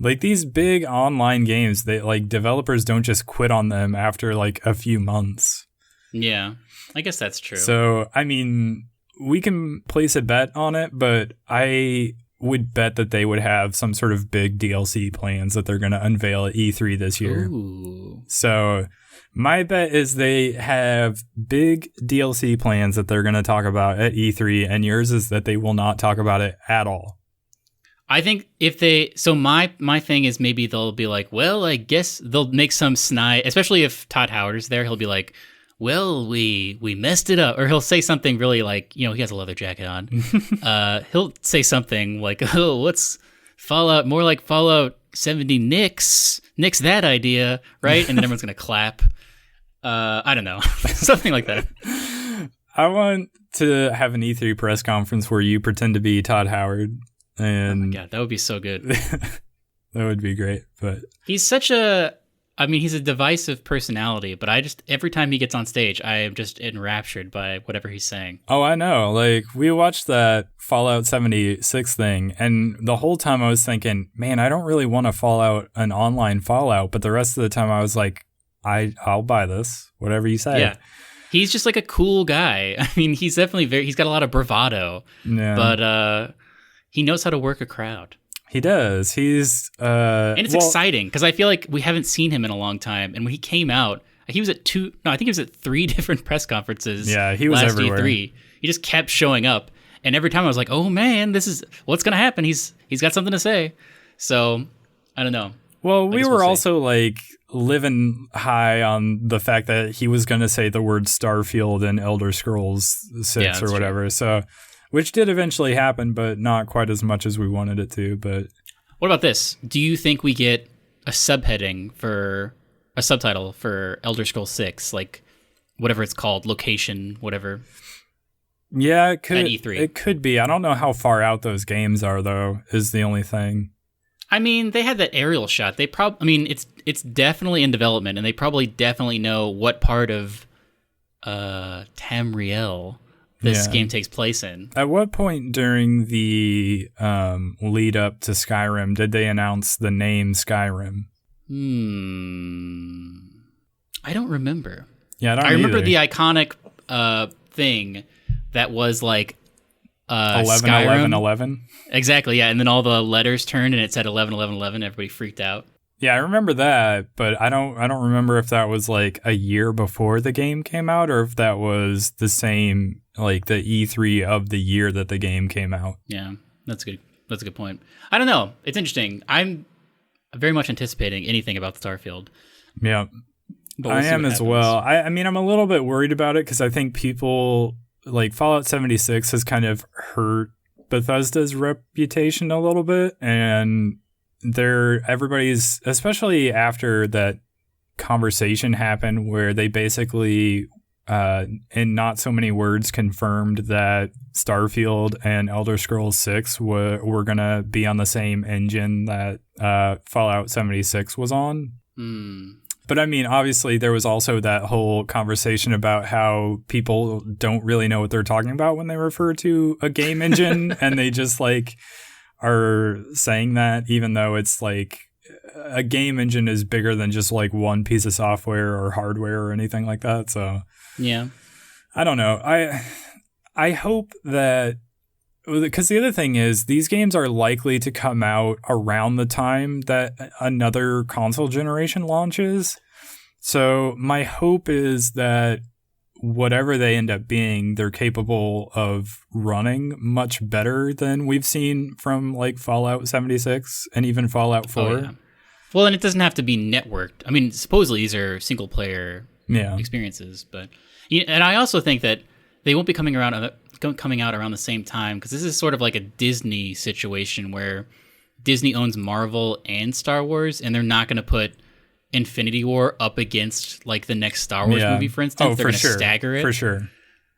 These big online games, they developers don't just quit on them after a few months. Yeah, I guess that's true. So, I mean, we can place a bet on it, but I would bet that they would have some sort of big DLC plans that they're going to unveil at E3 this year. Ooh. So... my bet is they have big DLC plans that they're going to talk about at E3, and yours is that they will not talk about it at all. I think my thing is maybe they'll be like, well, I guess they'll make some snide, especially if Todd Howard is there, he'll be like, well, we messed it up. Or he'll say something really he has a leather jacket on. He'll say something like, oh, what's Fallout, more like Fallout 70 nix that idea, right? And then everyone's going to clap. I don't know. Something like that. I want to have an E3 press conference where you pretend to be Todd Howard. And oh my God, that would be so good. That would be great. But he's he's a divisive personality, but every time he gets on stage, I am just enraptured by whatever he's saying. Oh, I know. We watched that Fallout 76 thing, and the whole time I was thinking, man, I don't really want to an online Fallout, but the rest of the time I was like, I'll buy this, whatever you say. Yeah. He's just a cool guy. I mean, he's definitely he's got a lot of bravado, but he knows how to work a crowd. He does. He's and it's exciting because I feel like we haven't seen him in a long time. And when he came out, he was at 3 different press conferences. Yeah, he was everywhere. E3. He just kept showing up, and every time I was like, "Oh man, this is what's gonna happen." He's got something to say. So I don't know. Well, we were also living high on the fact that he was going to say the word Starfield in Elder Scrolls 6 or whatever. True. So, which did eventually happen, but not quite as much as we wanted it to. But what about this? Do you think we get a subheading for a subtitle for Elder Scrolls 6, whatever it's called, location, whatever? Yeah, it could. At E3. It could be. I don't know how far out those games are, though. Is the only thing. I mean, they had that aerial shot. It's definitely in development, and they definitely know what part of Tamriel this game takes place in. At what point during the lead up to Skyrim did they announce the name Skyrim? I don't remember. Yeah, I remember the iconic thing that was 11-11-11. Exactly, yeah. And then all the letters turned and it said 11-11-11. Everybody freaked out. Yeah, I remember that, but I don't remember if that was like a year before the game came out or if that was the same, like the E3 of the year that the game came out. Yeah, that's good. That's a good point. I don't know. It's interesting. I'm very much anticipating anything about Starfield. Yeah, But I see am what as happens. well. I mean, I'm a little bit worried about it because I think people like Fallout 76 has kind of hurt Bethesda's reputation a little bit, and everybody's, especially after that conversation happened where they basically in not so many words confirmed that Starfield and Elder Scrolls 6 were gonna be on the same engine that Fallout 76 was on. But I mean, obviously there was also that whole conversation about how people don't really know what they're talking about when they refer to a game engine and they just like are saying that, even though it's like a game engine is bigger than just like one piece of software or hardware or anything like that. So Yeah. I don't know. I hope that, because the other thing is these games are likely to come out around the time that another console generation launches. So my hope is that whatever they end up being, they're capable of running much better than we've seen from like Fallout 76 and even Fallout 4. Oh, yeah. Well, and it doesn't have to be networked. I mean, supposedly these are single player experiences, but and I also think that they won't be coming out around the same time, because this is sort of like a Disney situation where Disney owns Marvel and Star Wars, and they're not going to put Infinity War up against like the next Star Wars movie, for instance. They're going to stagger it. For sure.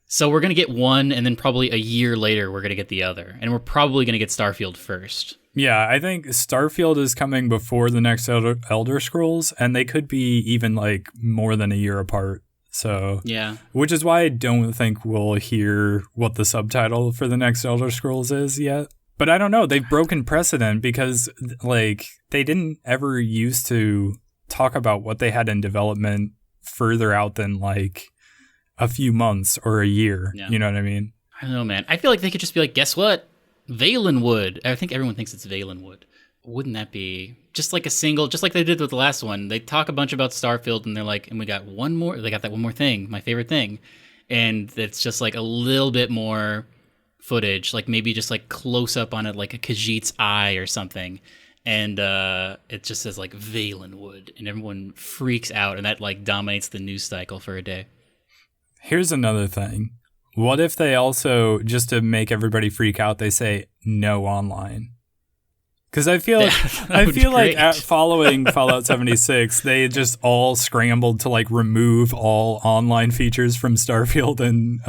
So we're going to get one, and then probably a year later we're going to get the other. And we're probably going to get Starfield first. Yeah, I think Starfield is coming before the next Elder Scrolls, and they could be even like more than a year apart. So yeah, which is why I don't think we'll hear what the subtitle for the next Elder Scrolls is yet. But I don't know. They've broken precedent because like they didn't ever used to talk about what they had in development further out than like a few months or a year. Yeah. You know what I mean? I don't know, man. I feel like they could just be like, guess what? Valenwood. I think everyone thinks it's Valenwood. Wouldn't that be just like a single, just like they did with the last one? They talk a bunch about Starfield and they're like, and we got one more, they got that one more thing, my favorite thing. And it's just like a little bit more footage, like maybe just like close up on it, like a Khajiit's eye or something. And it just says like Valenwood, and everyone freaks out, and that like dominates the news cycle for a day. Here's another thing. What if they also, just to make everybody freak out, they say no online? Because I feel like following Fallout 76, they just all scrambled to like remove all online features from Starfield and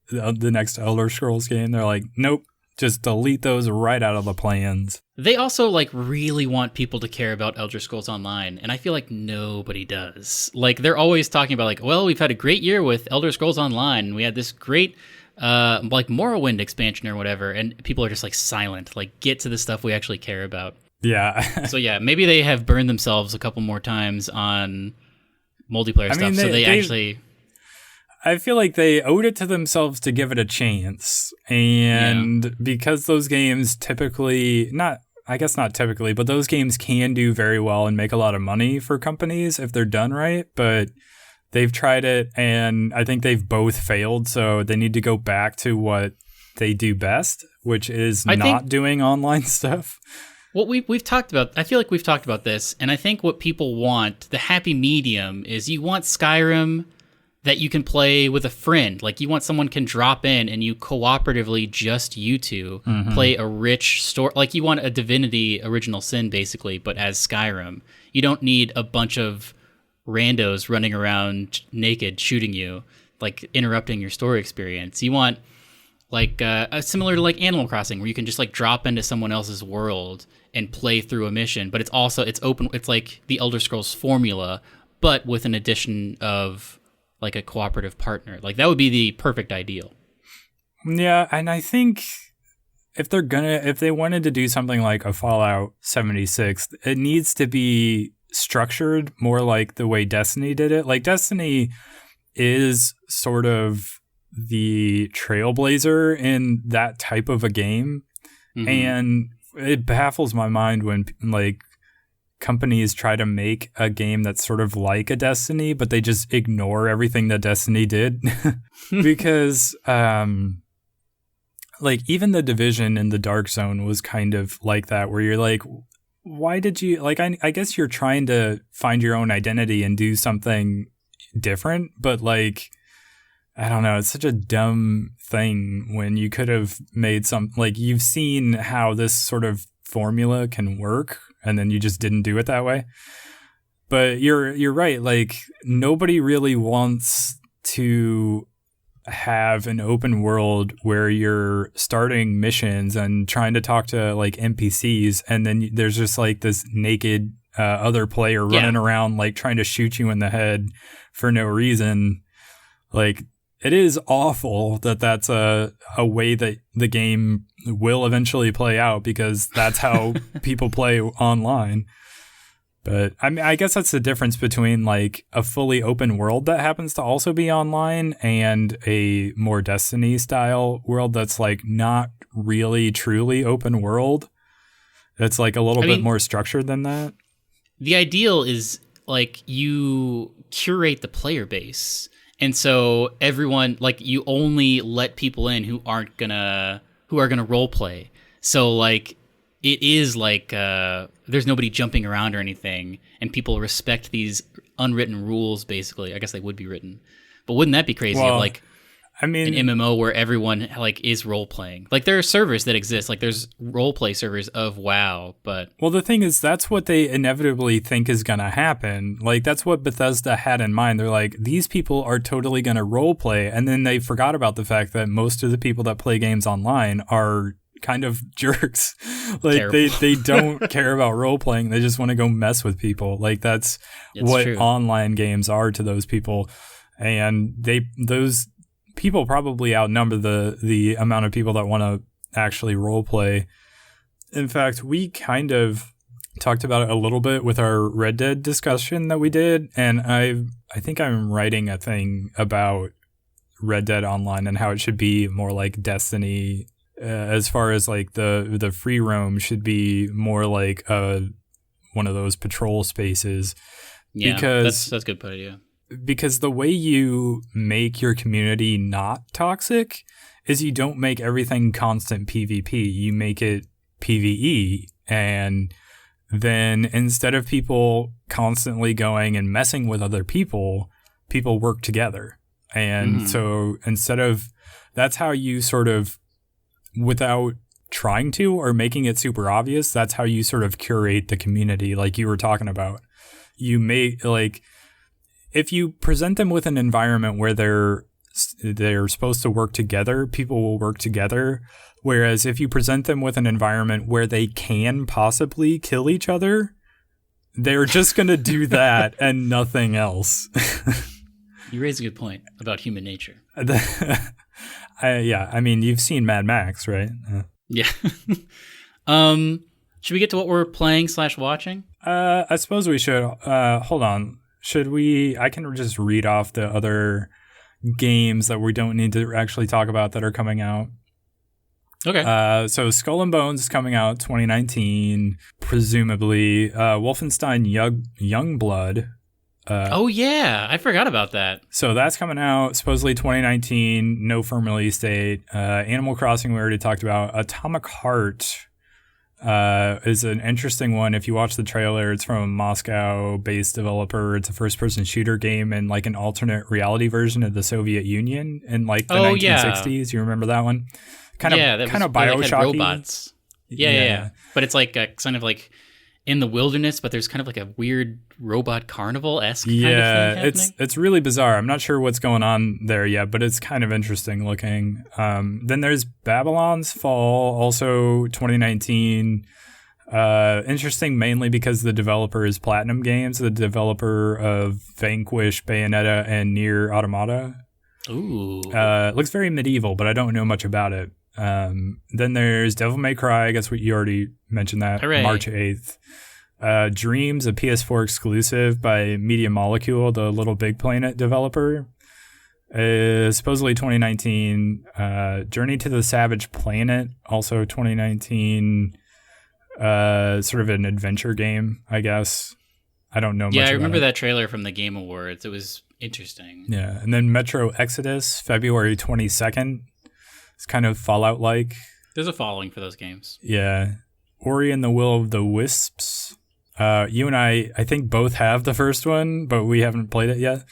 the next Elder Scrolls game. They're like, nope, just delete those right out of the plans. They also like really want people to care about Elder Scrolls Online, and I feel like nobody does. Like they're always talking about like, well, we've had a great year with Elder Scrolls Online. We had this great like Morrowind expansion or whatever, and people are just like silent. Like, get to the stuff we actually care about. Yeah. So yeah, maybe they have burned themselves a couple more times on multiplayer stuff. So they actually. I feel like they owed it to themselves to give it a chance, and because those games typically not typically, but those games can do very well and make a lot of money for companies if they're done right, but they've tried it and I think they've both failed, so they need to go back to what they do best, which is not doing online stuff. What we've talked about, I feel like we've talked about this, and I think what people want, the happy medium, is you want Skyrim that you can play with a friend. Like you want someone can drop in and you cooperatively, just you two, play a rich story. Like you want a Divinity Original Sin basically, but as Skyrim. You don't need a bunch of randos running around naked shooting you, like interrupting your story experience. You want like similar to like Animal Crossing, where you can just like drop into someone else's world and play through a mission, but it's open. It's like the Elder Scrolls formula, but with an addition of like a cooperative partner. Like that would be the perfect ideal. Yeah, and I think if they wanted to do something like a Fallout 76, it needs to be structured more like the way Destiny did it. Like Destiny is sort of the trailblazer in that type of a game. And it baffles my mind when like companies try to make a game that's sort of like a Destiny, but they just ignore everything that Destiny did. Because like even the Division in the Dark Zone was kind of like that, where you're like, why did you like, I guess you're trying to find your own identity and do something different, but like, I don't know, it's such a dumb thing when you could have made some, like, you've seen how this sort of formula can work and then you just didn't do it that way. But you're right, like nobody really wants to have an open world where you're starting missions and trying to talk to like NPCs, and then there's just like this naked other player running around like trying to shoot you in the head for no reason. Like, it is awful that that's a way that the game will eventually play out, because that's how people play online. But I mean, I guess that's the difference between like a fully open world that happens to also be online and a more Destiny style world that's like not really truly open world. It's like a little bit more structured than that. The ideal is like you curate the player base. And so everyone, like, you only let people in who are gonna role play. So like, it is like there's nobody jumping around or anything, and people respect these unwritten rules. Basically, I guess they would be written, but wouldn't that be crazy? Well, like, I mean, an MMO where everyone like is role playing. Like, there are servers that exist. Like, there's role play servers of WoW, but well, the thing is, that's what they inevitably think is gonna happen. Like, that's what Bethesda had in mind. They're like, these people are totally gonna role play, and then they forgot about the fact that most of the people that play games online are kind of jerks. Like, they don't care about role playing. They just want to go mess with people. Like, that's what true. Online games are to those people, and those people probably outnumber the amount of people that want to actually role play. In fact, we kind of talked about it a little bit with our Red Dead discussion that we did, and I think I'm writing a thing about Red Dead Online and how it should be more like Destiny, as far as like the free roam should be more like one of those patrol spaces. yeah, because that's a good idea. Because the way you make your community not toxic is you don't make everything constant PvP. You make it PvE. And then instead of people constantly going and messing with other people work together. And so that's how you sort of, without trying to or making it super obvious, that's how you sort of curate the community like you were talking about. You make, like, if you present them with an environment where they're supposed to work together, people will work together. Whereas if you present them with an environment where they can possibly kill each other, they're just going to do that and nothing else. You raise a good point about human nature. I mean, you've seen Mad Max, right? Yeah. Should we get to what we're playing / watching? I suppose we should. Hold on. Should we? I can just read off the other games that we don't need to actually talk about that are coming out. Okay. So Skull and Bones is coming out 2019, presumably. Wolfenstein Youngblood. Oh yeah, I forgot about that. So that's coming out supposedly 2019. No firm release date. Animal Crossing we already talked about. Atomic Heart is an interesting one. If you watch the trailer, it's from a Moscow-based developer. It's a first-person shooter game and like an alternate reality version of the Soviet Union in like the 1960s. You remember that one? Kind of Bioshock-y. Robots. Yeah. But it's like kind of like in the wilderness, but there's kind of like a weird robot carnival-esque kind of thing happening. It's really bizarre. I'm not sure what's going on there yet, but it's kind of interesting looking. Then there's Babylon's Fall, also 2019. Interesting mainly because the developer is Platinum Games, the developer of Vanquish, Bayonetta, and Nier Automata. Ooh. It looks very medieval, but I don't know much about it. Then there's Devil May Cry. I guess you already mentioned that. Hooray. March 8th. Dreams, a PS4 exclusive by Media Molecule, the Little Big Planet developer. Supposedly 2019. Journey to the Savage Planet, also 2019. sort of an adventure game, I guess. I don't know much Yeah, I about remember it. that trailer from the Game Awards. It was interesting. Yeah, and then Metro Exodus, February 22nd. It's kind of Fallout-like. There's a following for those games. Yeah. Ori and the Will of the Wisps. You and I think both have the first one, but we haven't played it yet.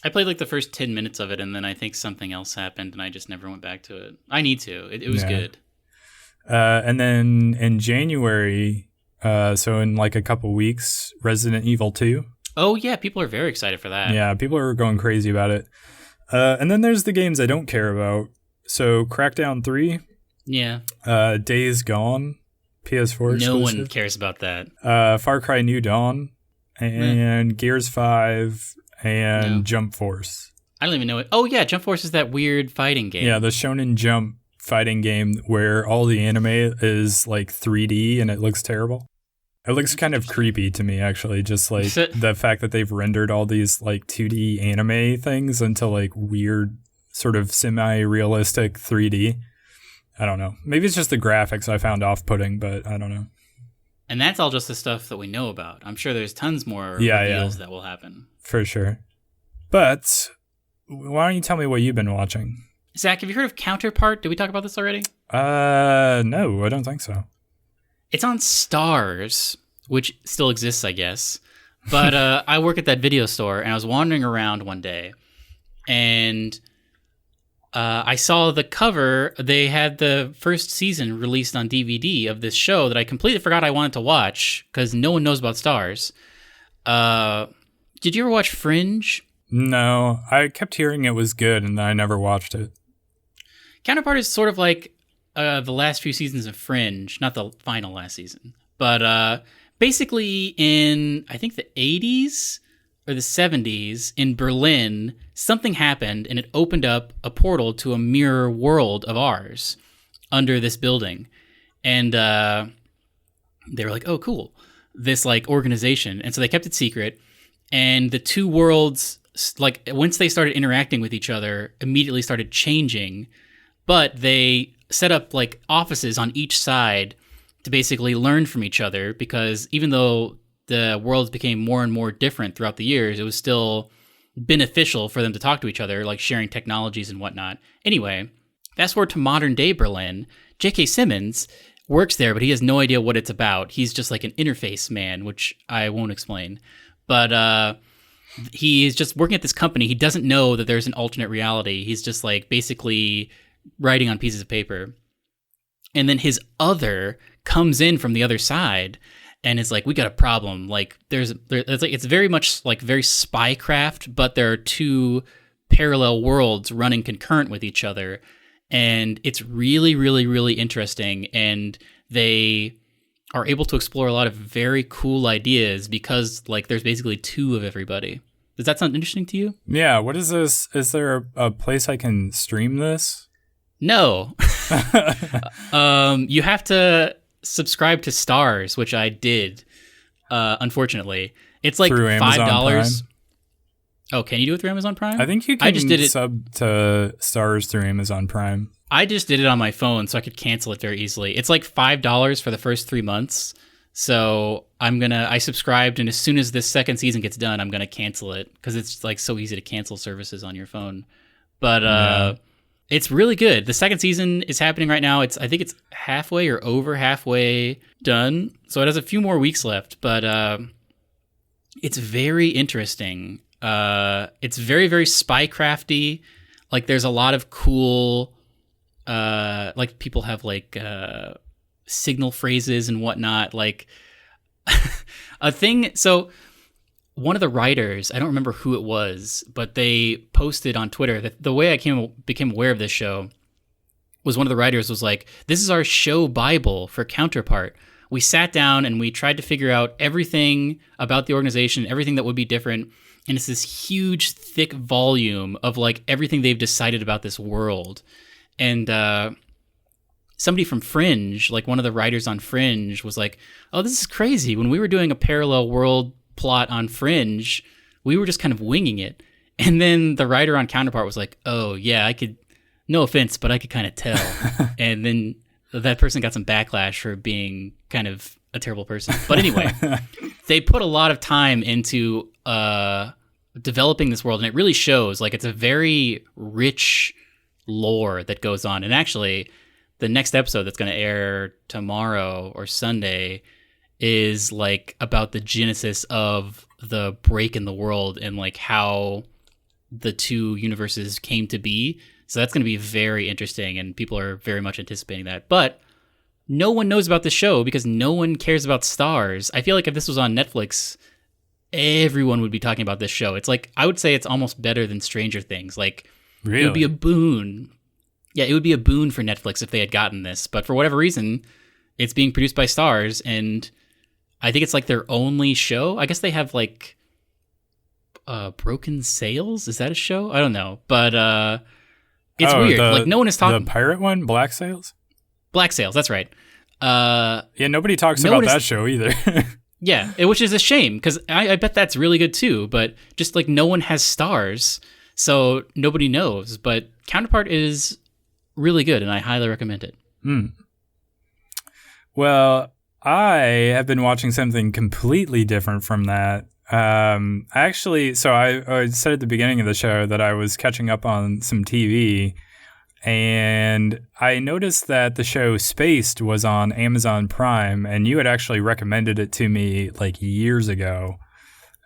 I played like the first 10 minutes of it, and then I think something else happened, and I just never went back to it. I need to. It was good. And then in January, so in like a couple weeks, Resident Evil 2. Oh, yeah. People are very excited for that. Yeah, people are going crazy about it. And then there's the games I don't care about. So Crackdown 3. Yeah. Days Gone. PS4 exclusive. No one cares about that. Far Cry New Dawn. And Gears 5. And Jump Force. I don't even know it. Oh, yeah. Jump Force is that weird fighting game. Yeah, the Shonen Jump fighting game where all the anime is like 3D and it looks terrible. It looks kind of creepy to me, actually. Just like the fact that they've rendered all these like 2D anime things into like weird sort of semi-realistic 3D. I don't know. Maybe it's just the graphics I found off-putting, but I don't know. And that's all just the stuff that we know about. I'm sure there's tons more reveals that will happen. For sure. But why don't you tell me what you've been watching? Zach, have you heard of Counterpart? Did we talk about this already? No, I don't think so. It's on Stars, which still exists, I guess. But I work at that video store, and I was wandering around one day, and I saw the cover. They had the first season released on DVD of this show that I completely forgot I wanted to watch because no one knows about Stars. Did you ever watch Fringe? No, I kept hearing it was good, and I never watched it. Counterpart is sort of like the last few seasons of Fringe, not the final last season, but basically in, I think, the 80s or the 70s in Berlin, something happened and it opened up a portal to a mirror world of ours under this building. And they were like, oh, cool, this like organization. And so they kept it secret. And the two worlds, like once they started interacting with each other, immediately started changing. But they set up like offices on each side to basically learn from each other, because even though the worlds became more and more different throughout the years, it was still beneficial for them to talk to each other, like sharing technologies and whatnot. Anyway, fast forward to modern day Berlin. J.K. Simmons works there, but he has no idea what it's about. He's just like an interface man, which I won't explain. But he is just working at this company. He doesn't know that there's an alternate reality. He's just like basically writing on pieces of paper. And then his other comes in from the other side and is like, we got a problem. Like it's very much like very spycraft, but there are two parallel worlds running concurrent with each other. And it's really, really, really interesting. And they are able to explore a lot of very cool ideas because like there's basically two of everybody. Does that sound interesting to you? Yeah. What is this? Is there a place I can stream this? No. You have to subscribe to Stars, which I did, unfortunately. It's like through $5. Oh, can you do it through Amazon Prime? I think you can sub to Stars through Amazon Prime. I just did it on my phone, so I could cancel it very easily. It's like $5 for the first 3 months. So I subscribed, and as soon as this second season gets done, I'm going to cancel it because it's like so easy to cancel services on your phone. But it's really good. The second season is happening right now. I think it's halfway or over halfway done. So it has a few more weeks left, but it's very interesting. It's very, very spycrafty. Like there's a lot of cool, like people have like signal phrases and whatnot. Like a thing. So one of the writers, I don't remember who it was, but they posted on Twitter that the way I became aware of this show was one of the writers was like, this is our show Bible for Counterpart. We sat down and we tried to figure out everything about the organization, everything that would be different. And it's this huge, thick volume of like everything they've decided about this world. And somebody from Fringe, like one of the writers on Fringe was like, oh, this is crazy. When we were doing a parallel world plot on Fringe, we were just kind of winging it. And then the writer on Counterpart was like, oh yeah, I could, no offense, but I could kind of tell. And then that person got some backlash for being kind of a terrible person. But anyway, they put a lot of time into developing this world, and it really shows. Like, it's a very rich lore that goes on. And actually, the next episode that's going to air tomorrow or Sunday is like about the genesis of the break in the world and like how the two universes came to be. So that's going to be very interesting, and people are very much anticipating that. But no one knows about the show because no one cares about stars. I feel like if this was on Netflix, everyone would be talking about this show. It's like, I would say it's almost better than Stranger Things. Like, really? It would be a boon. Yeah, it would be a boon for Netflix if they had gotten this. But for whatever reason, it's being produced by Stars, and I think it's like their only show. I guess they have like Broken Sails. Is that a show? I don't know. But it's weird. Like, no one is talking. The pirate one? Black Sails? Black Sails, that's right. Yeah, nobody talks about that show either. Yeah, which is a shame, because I bet that's really good too, but just like no one has Stars, so nobody knows. But Counterpart is really good, and I highly recommend it. Well, I have been watching something completely different from that. Actually, so I said at the beginning of the show that I was catching up on some TV, and I noticed that the show Spaced was on Amazon Prime, and you had actually recommended it to me like years ago.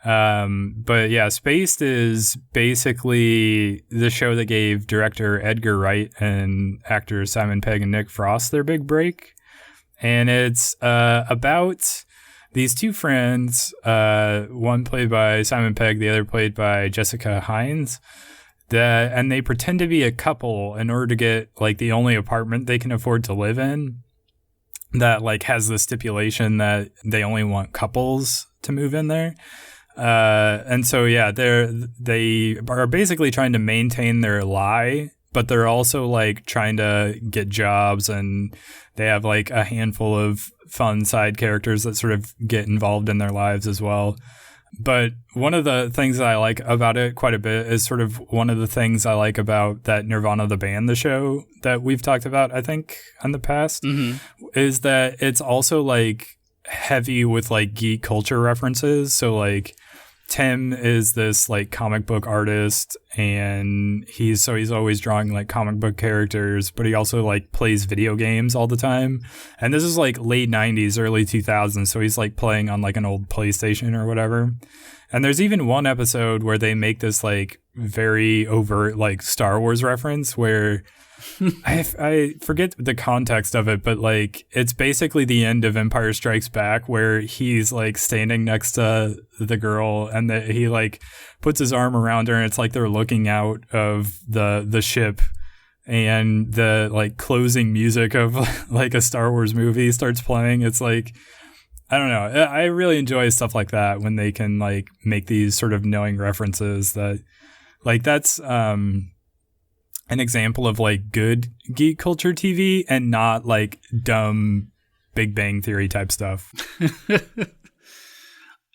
But yeah, Spaced is basically the show that gave director Edgar Wright and actors Simon Pegg and Nick Frost their big break. And it's about these two friends, one played by Simon Pegg, the other played by Jessica Hines, and they pretend to be a couple in order to get like the only apartment they can afford to live in that like has the stipulation that they only want couples to move in there. And so, yeah, they are basically trying to maintain their lie, but they're also like trying to get jobs, and they have like a handful of fun side characters that sort of get involved in their lives as well. But one of the things that I like about it quite a bit is sort of one of the things I like about that Nirvana the band, the show that we've talked about, I think, in the past, is that it's also like heavy with like geek culture references. So like Tim is this like comic book artist, and he's always drawing like comic book characters, but he also like plays video games all the time. And this is like late 90s, early 2000s, so he's like playing on like an old PlayStation or whatever. And there's even one episode where they make this like very overt like Star Wars reference where I forget the context of it, but like it's basically the end of Empire Strikes Back, where he's like standing next to the girl, and he like puts his arm around her, and it's like they're looking out of the ship, and the like closing music of like a Star Wars movie starts playing. It's like, I don't know, I really enjoy stuff like that when they can like make these sort of knowing references that like that's an example of like good geek culture TV and not like dumb Big Bang Theory type stuff.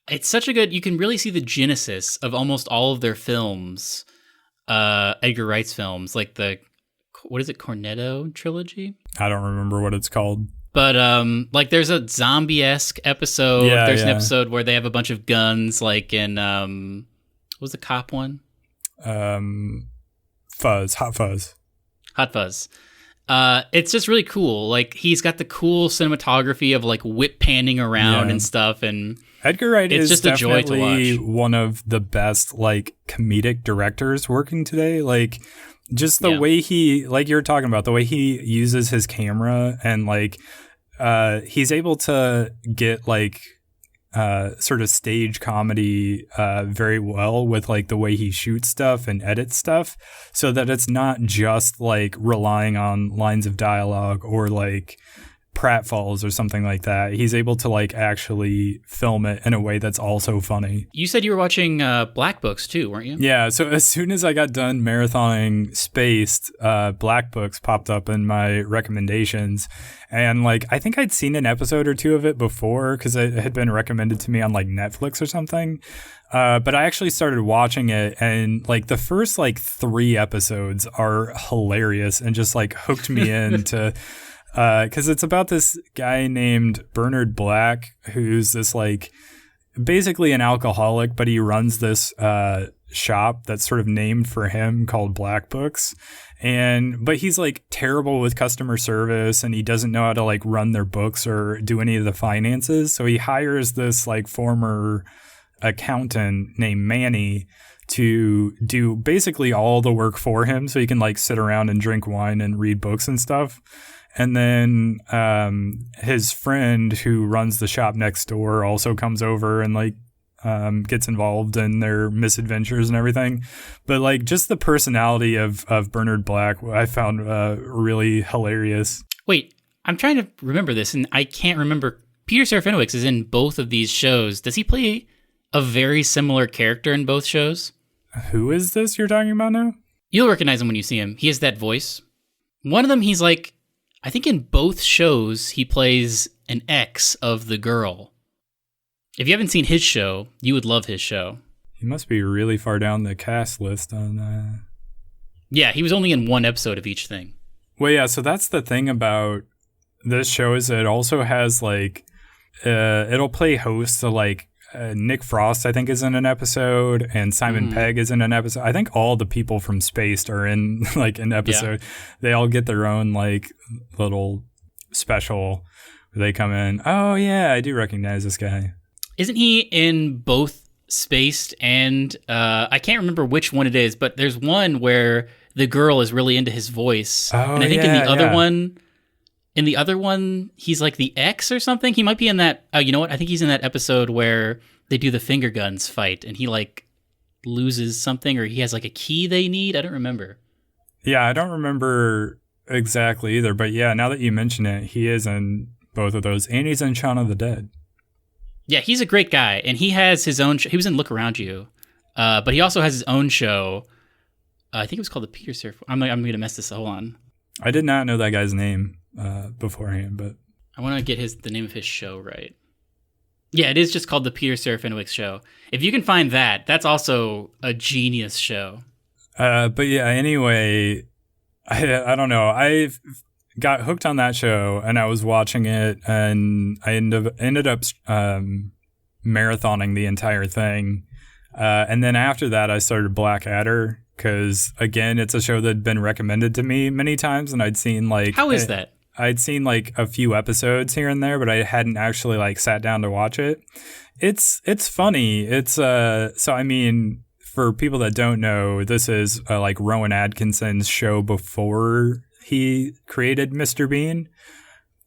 It's such a good, you can really see the genesis of almost all of their films, Edgar Wright's films, like what is it, Cornetto trilogy? I don't remember what it's called. But like there's a zombie-esque episode. Yeah, there's an episode where they have a bunch of guns, like in, what was the cop one? Hot Fuzz. It's just really cool. Like he's got the cool cinematography of like whip panning around and stuff, and Edgar Wright is just a joy to definitely watch. One of the best like comedic directors working today. Like just the way he, like you were talking about, the way he uses his camera, and like he's able to get like sort of stage comedy very well with like the way he shoots stuff and edits stuff, so that it's not just like relying on lines of dialogue or like pratfalls or something like that. He's able to like actually film it in a way that's also funny. You said you were watching Black Books too, weren't you? Yeah, so as soon as I got done marathoning Spaced, Black Books popped up in my recommendations. And like I think I'd seen an episode or two of it before because it had been recommended to me on like Netflix or something. But I actually started watching it, and like the first like 3 episodes are hilarious and just like hooked me into Because it's about this guy named Bernard Black, who's this like basically an alcoholic, but he runs this shop that's sort of named for him called Black Books. But he's like terrible with customer service, and he doesn't know how to like run their books or do any of the finances. So he hires this like former accountant named Manny to do basically all the work for him, so he can like sit around and drink wine and read books and stuff. And then his friend who runs the shop next door also comes over and like gets involved in their misadventures and everything. But like just the personality of Bernard Black I found really hilarious. Wait, I'm trying to remember this and I can't remember. Peter Serafinowicz is in both of these shows. Does he play a very similar character in both shows? Who is this you're talking about now? You'll recognize him when you see him. He has that voice. One of them, he's like, I think in both shows, he plays an ex of the girl. If you haven't seen his show, you would love his show. He must be really far down the cast list on... Yeah, he was only in one episode of each thing. Well, yeah, so that's the thing about this show is it also has, like... it'll play host to, like, Nick Frost, I think, is in an episode, and Simon Pegg is in an episode. I think all the people from Spaced are in, like, an episode. Yeah. They all get their own, like, little special where they come in. Oh, yeah, I do recognize this guy. Isn't he in both Spaced and I can't remember which one it is, but there's one where the girl is really into his voice. Oh, and I think in the other one, he's like the ex or something. He might be in that. Oh, you know what? I think he's in that episode where they do the finger guns fight and he like loses something or he has like a key they need. I don't remember. Yeah, I don't remember exactly either. But yeah, now that you mention it, he is in both of those. And he's in Shaun of the Dead. Yeah, he's a great guy, and he has his own. He was in Look Around You, but he also has his own show. I think it was called the Peter Surf. I'm going to mess this. Hold on. I did not know that guy's name beforehand, but I want to get the name of his show right. Yeah, it is just called the Peter Serafinowicz Show. If you can find that, that's also a genius show. But yeah, anyway, I don't know. I've got hooked on that show and I was watching it and I ended up marathoning the entire thing. And then after that, I started Blackadder because, again, it's a show that had been recommended to me many times and I'd seen like... How is that? I'd seen like a few episodes here and there, but I hadn't actually like sat down to watch it. It's funny. It's so I mean, for people that don't know, this is like Rowan Atkinson's show before he created Mr. Bean.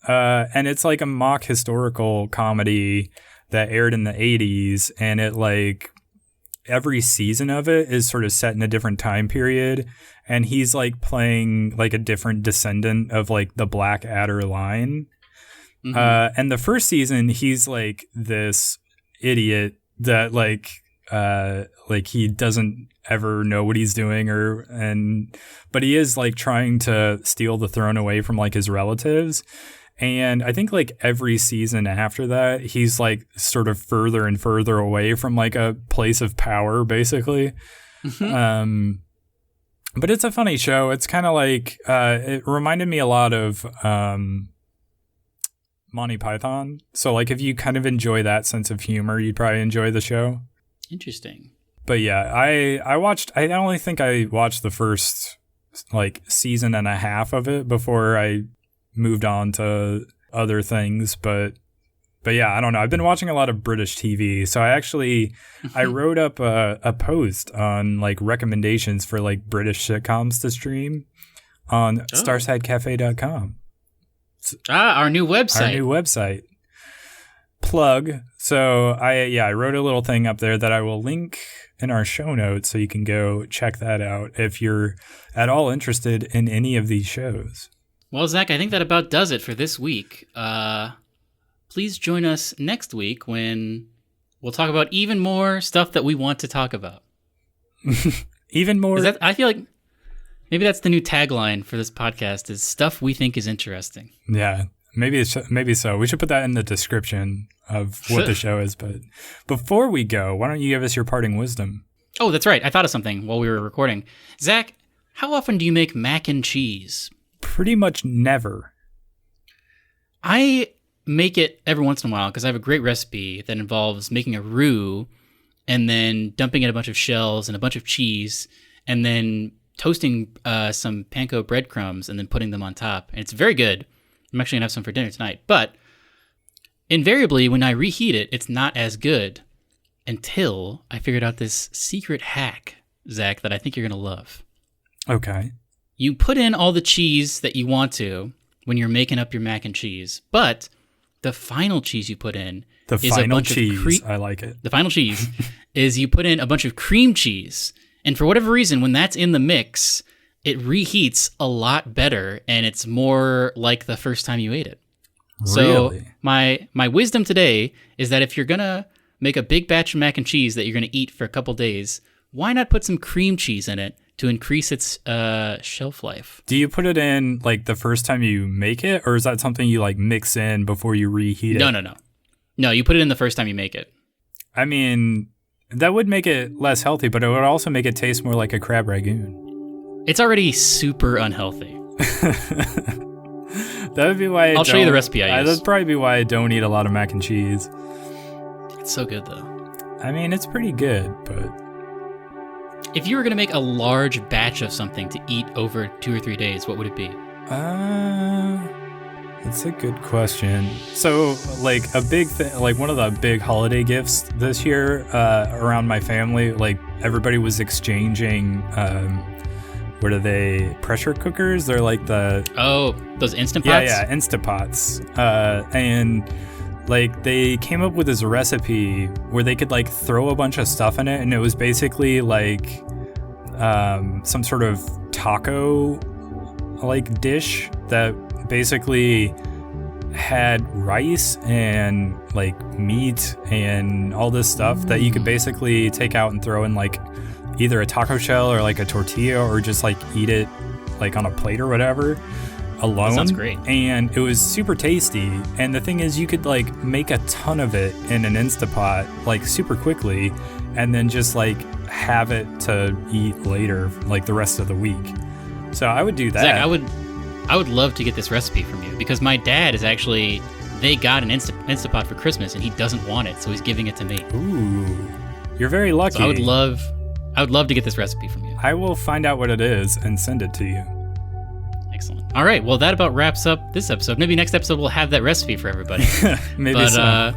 And it's like a mock historical comedy that aired in the 80s. And it like every season of it is sort of set in a different time period. And he's like playing like a different descendant of like the Blackadder line. Mm-hmm. And the first season, he's like this idiot that like he doesn't ever know what he's doing but he is like trying to steal the throne away from like his relatives. And I think like every season after that, he's like sort of further and further away from like a place of power, basically. Mm-hmm. But it's a funny show. It's kind of like, it reminded me a lot of Monty Python. So like if you kind of enjoy that sense of humor, you'd probably enjoy the show. Interesting. But yeah, I only think I watched the first like season and a half of it before I moved on to other things. But yeah, I don't know. I've been watching a lot of British TV. So I wrote up a post on like recommendations for like British sitcoms to stream on starsidecafe.com. Our new website. Plug. So I wrote a little thing up there that I will link in our show notes so you can go check that out if you're at all interested in any of these shows. Well, Zach, I think that about does it for this week. Please join us next week when we'll talk about even more stuff that we want to talk about. Even more? I feel like maybe that's the new tagline for this podcast is stuff we think is interesting. Yeah, maybe so. We should put that in the description of what the show is. But before we go, why don't you give us your parting wisdom? Oh, that's right. I thought of something while we were recording. Zach, how often do you make mac and cheese? Pretty much never. I make it every once in a while because I have a great recipe that involves making a roux and then dumping in a bunch of shells and a bunch of cheese and then toasting some panko breadcrumbs and then putting them on top. And it's very good. I'm actually going to have some for dinner tonight. But invariably, when I reheat it, it's not as good until I figured out this secret hack, Zach, that I think you're going to love. Okay. You put in all the cheese that you want to when you're making up your mac and cheese, but the final cheese you put in is a bunch of cheese. I like it. The final cheese is you put in a bunch of cream cheese. And for whatever reason, when that's in the mix, it reheats a lot better and it's more like the first time you ate it. So Really? my wisdom today is that if you're going to make a big batch of mac and cheese that you're going to eat for a couple days, why not put some cream cheese in it to increase its shelf life? Do you put it in like the first time you make it, or is that something you like mix in before you reheat it? No. No, you put it in the first time you make it. I mean, that would make it less healthy, but it would also make it taste more like a crab ragoon. It's already super unhealthy. That would be why I'll show you the recipe I use. That'd probably be why I don't eat a lot of mac and cheese. It's so good, though. I mean, it's pretty good, but... If you were going to make a large batch of something to eat over 2 or 3 days, what would it be? That's a good question. So, like, a big thing, like, one of the big holiday gifts this year around my family, like, everybody was exchanging, what are they, pressure cookers? They're like the... Oh, those Instant Pots? Yeah, Instant Pots. And... like, they came up with this recipe where they could, like, throw a bunch of stuff in it, and it was basically, like, some sort of taco, like, dish that basically had rice and, like, meat and all this stuff that you could basically take out and throw in, like, either a taco shell or, like, a tortilla or just, like, eat it, like, on a plate or whatever. Alone. That sounds great. And it was super tasty. And the thing is, you could like make a ton of it in an Instapot like super quickly and then just like have it to eat later, like the rest of the week. So I would do that. Zach, I would love to get this recipe from you because my dad is actually, they got an Instapot for Christmas and he doesn't want it, so he's giving it to me. Ooh, you're very lucky. So I would love to get this recipe from you. I will find out what it is and send it to you. Excellent. All right. Well, that about wraps up this episode. Maybe next episode we'll have that recipe for everybody. Maybe so.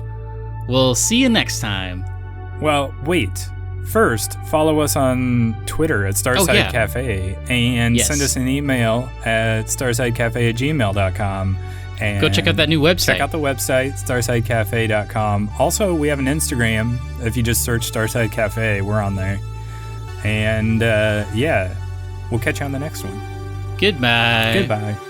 We'll see you next time. Well, wait. First, follow us on Twitter at Starside Cafe and send us an email at starsidecafe@gmail.com. And go check out that new website. Check out the website, starsidecafe.com. Also, we have an Instagram. If you just search Starside Cafe, we're on there. And we'll catch you on the next one. Goodbye. Goodbye.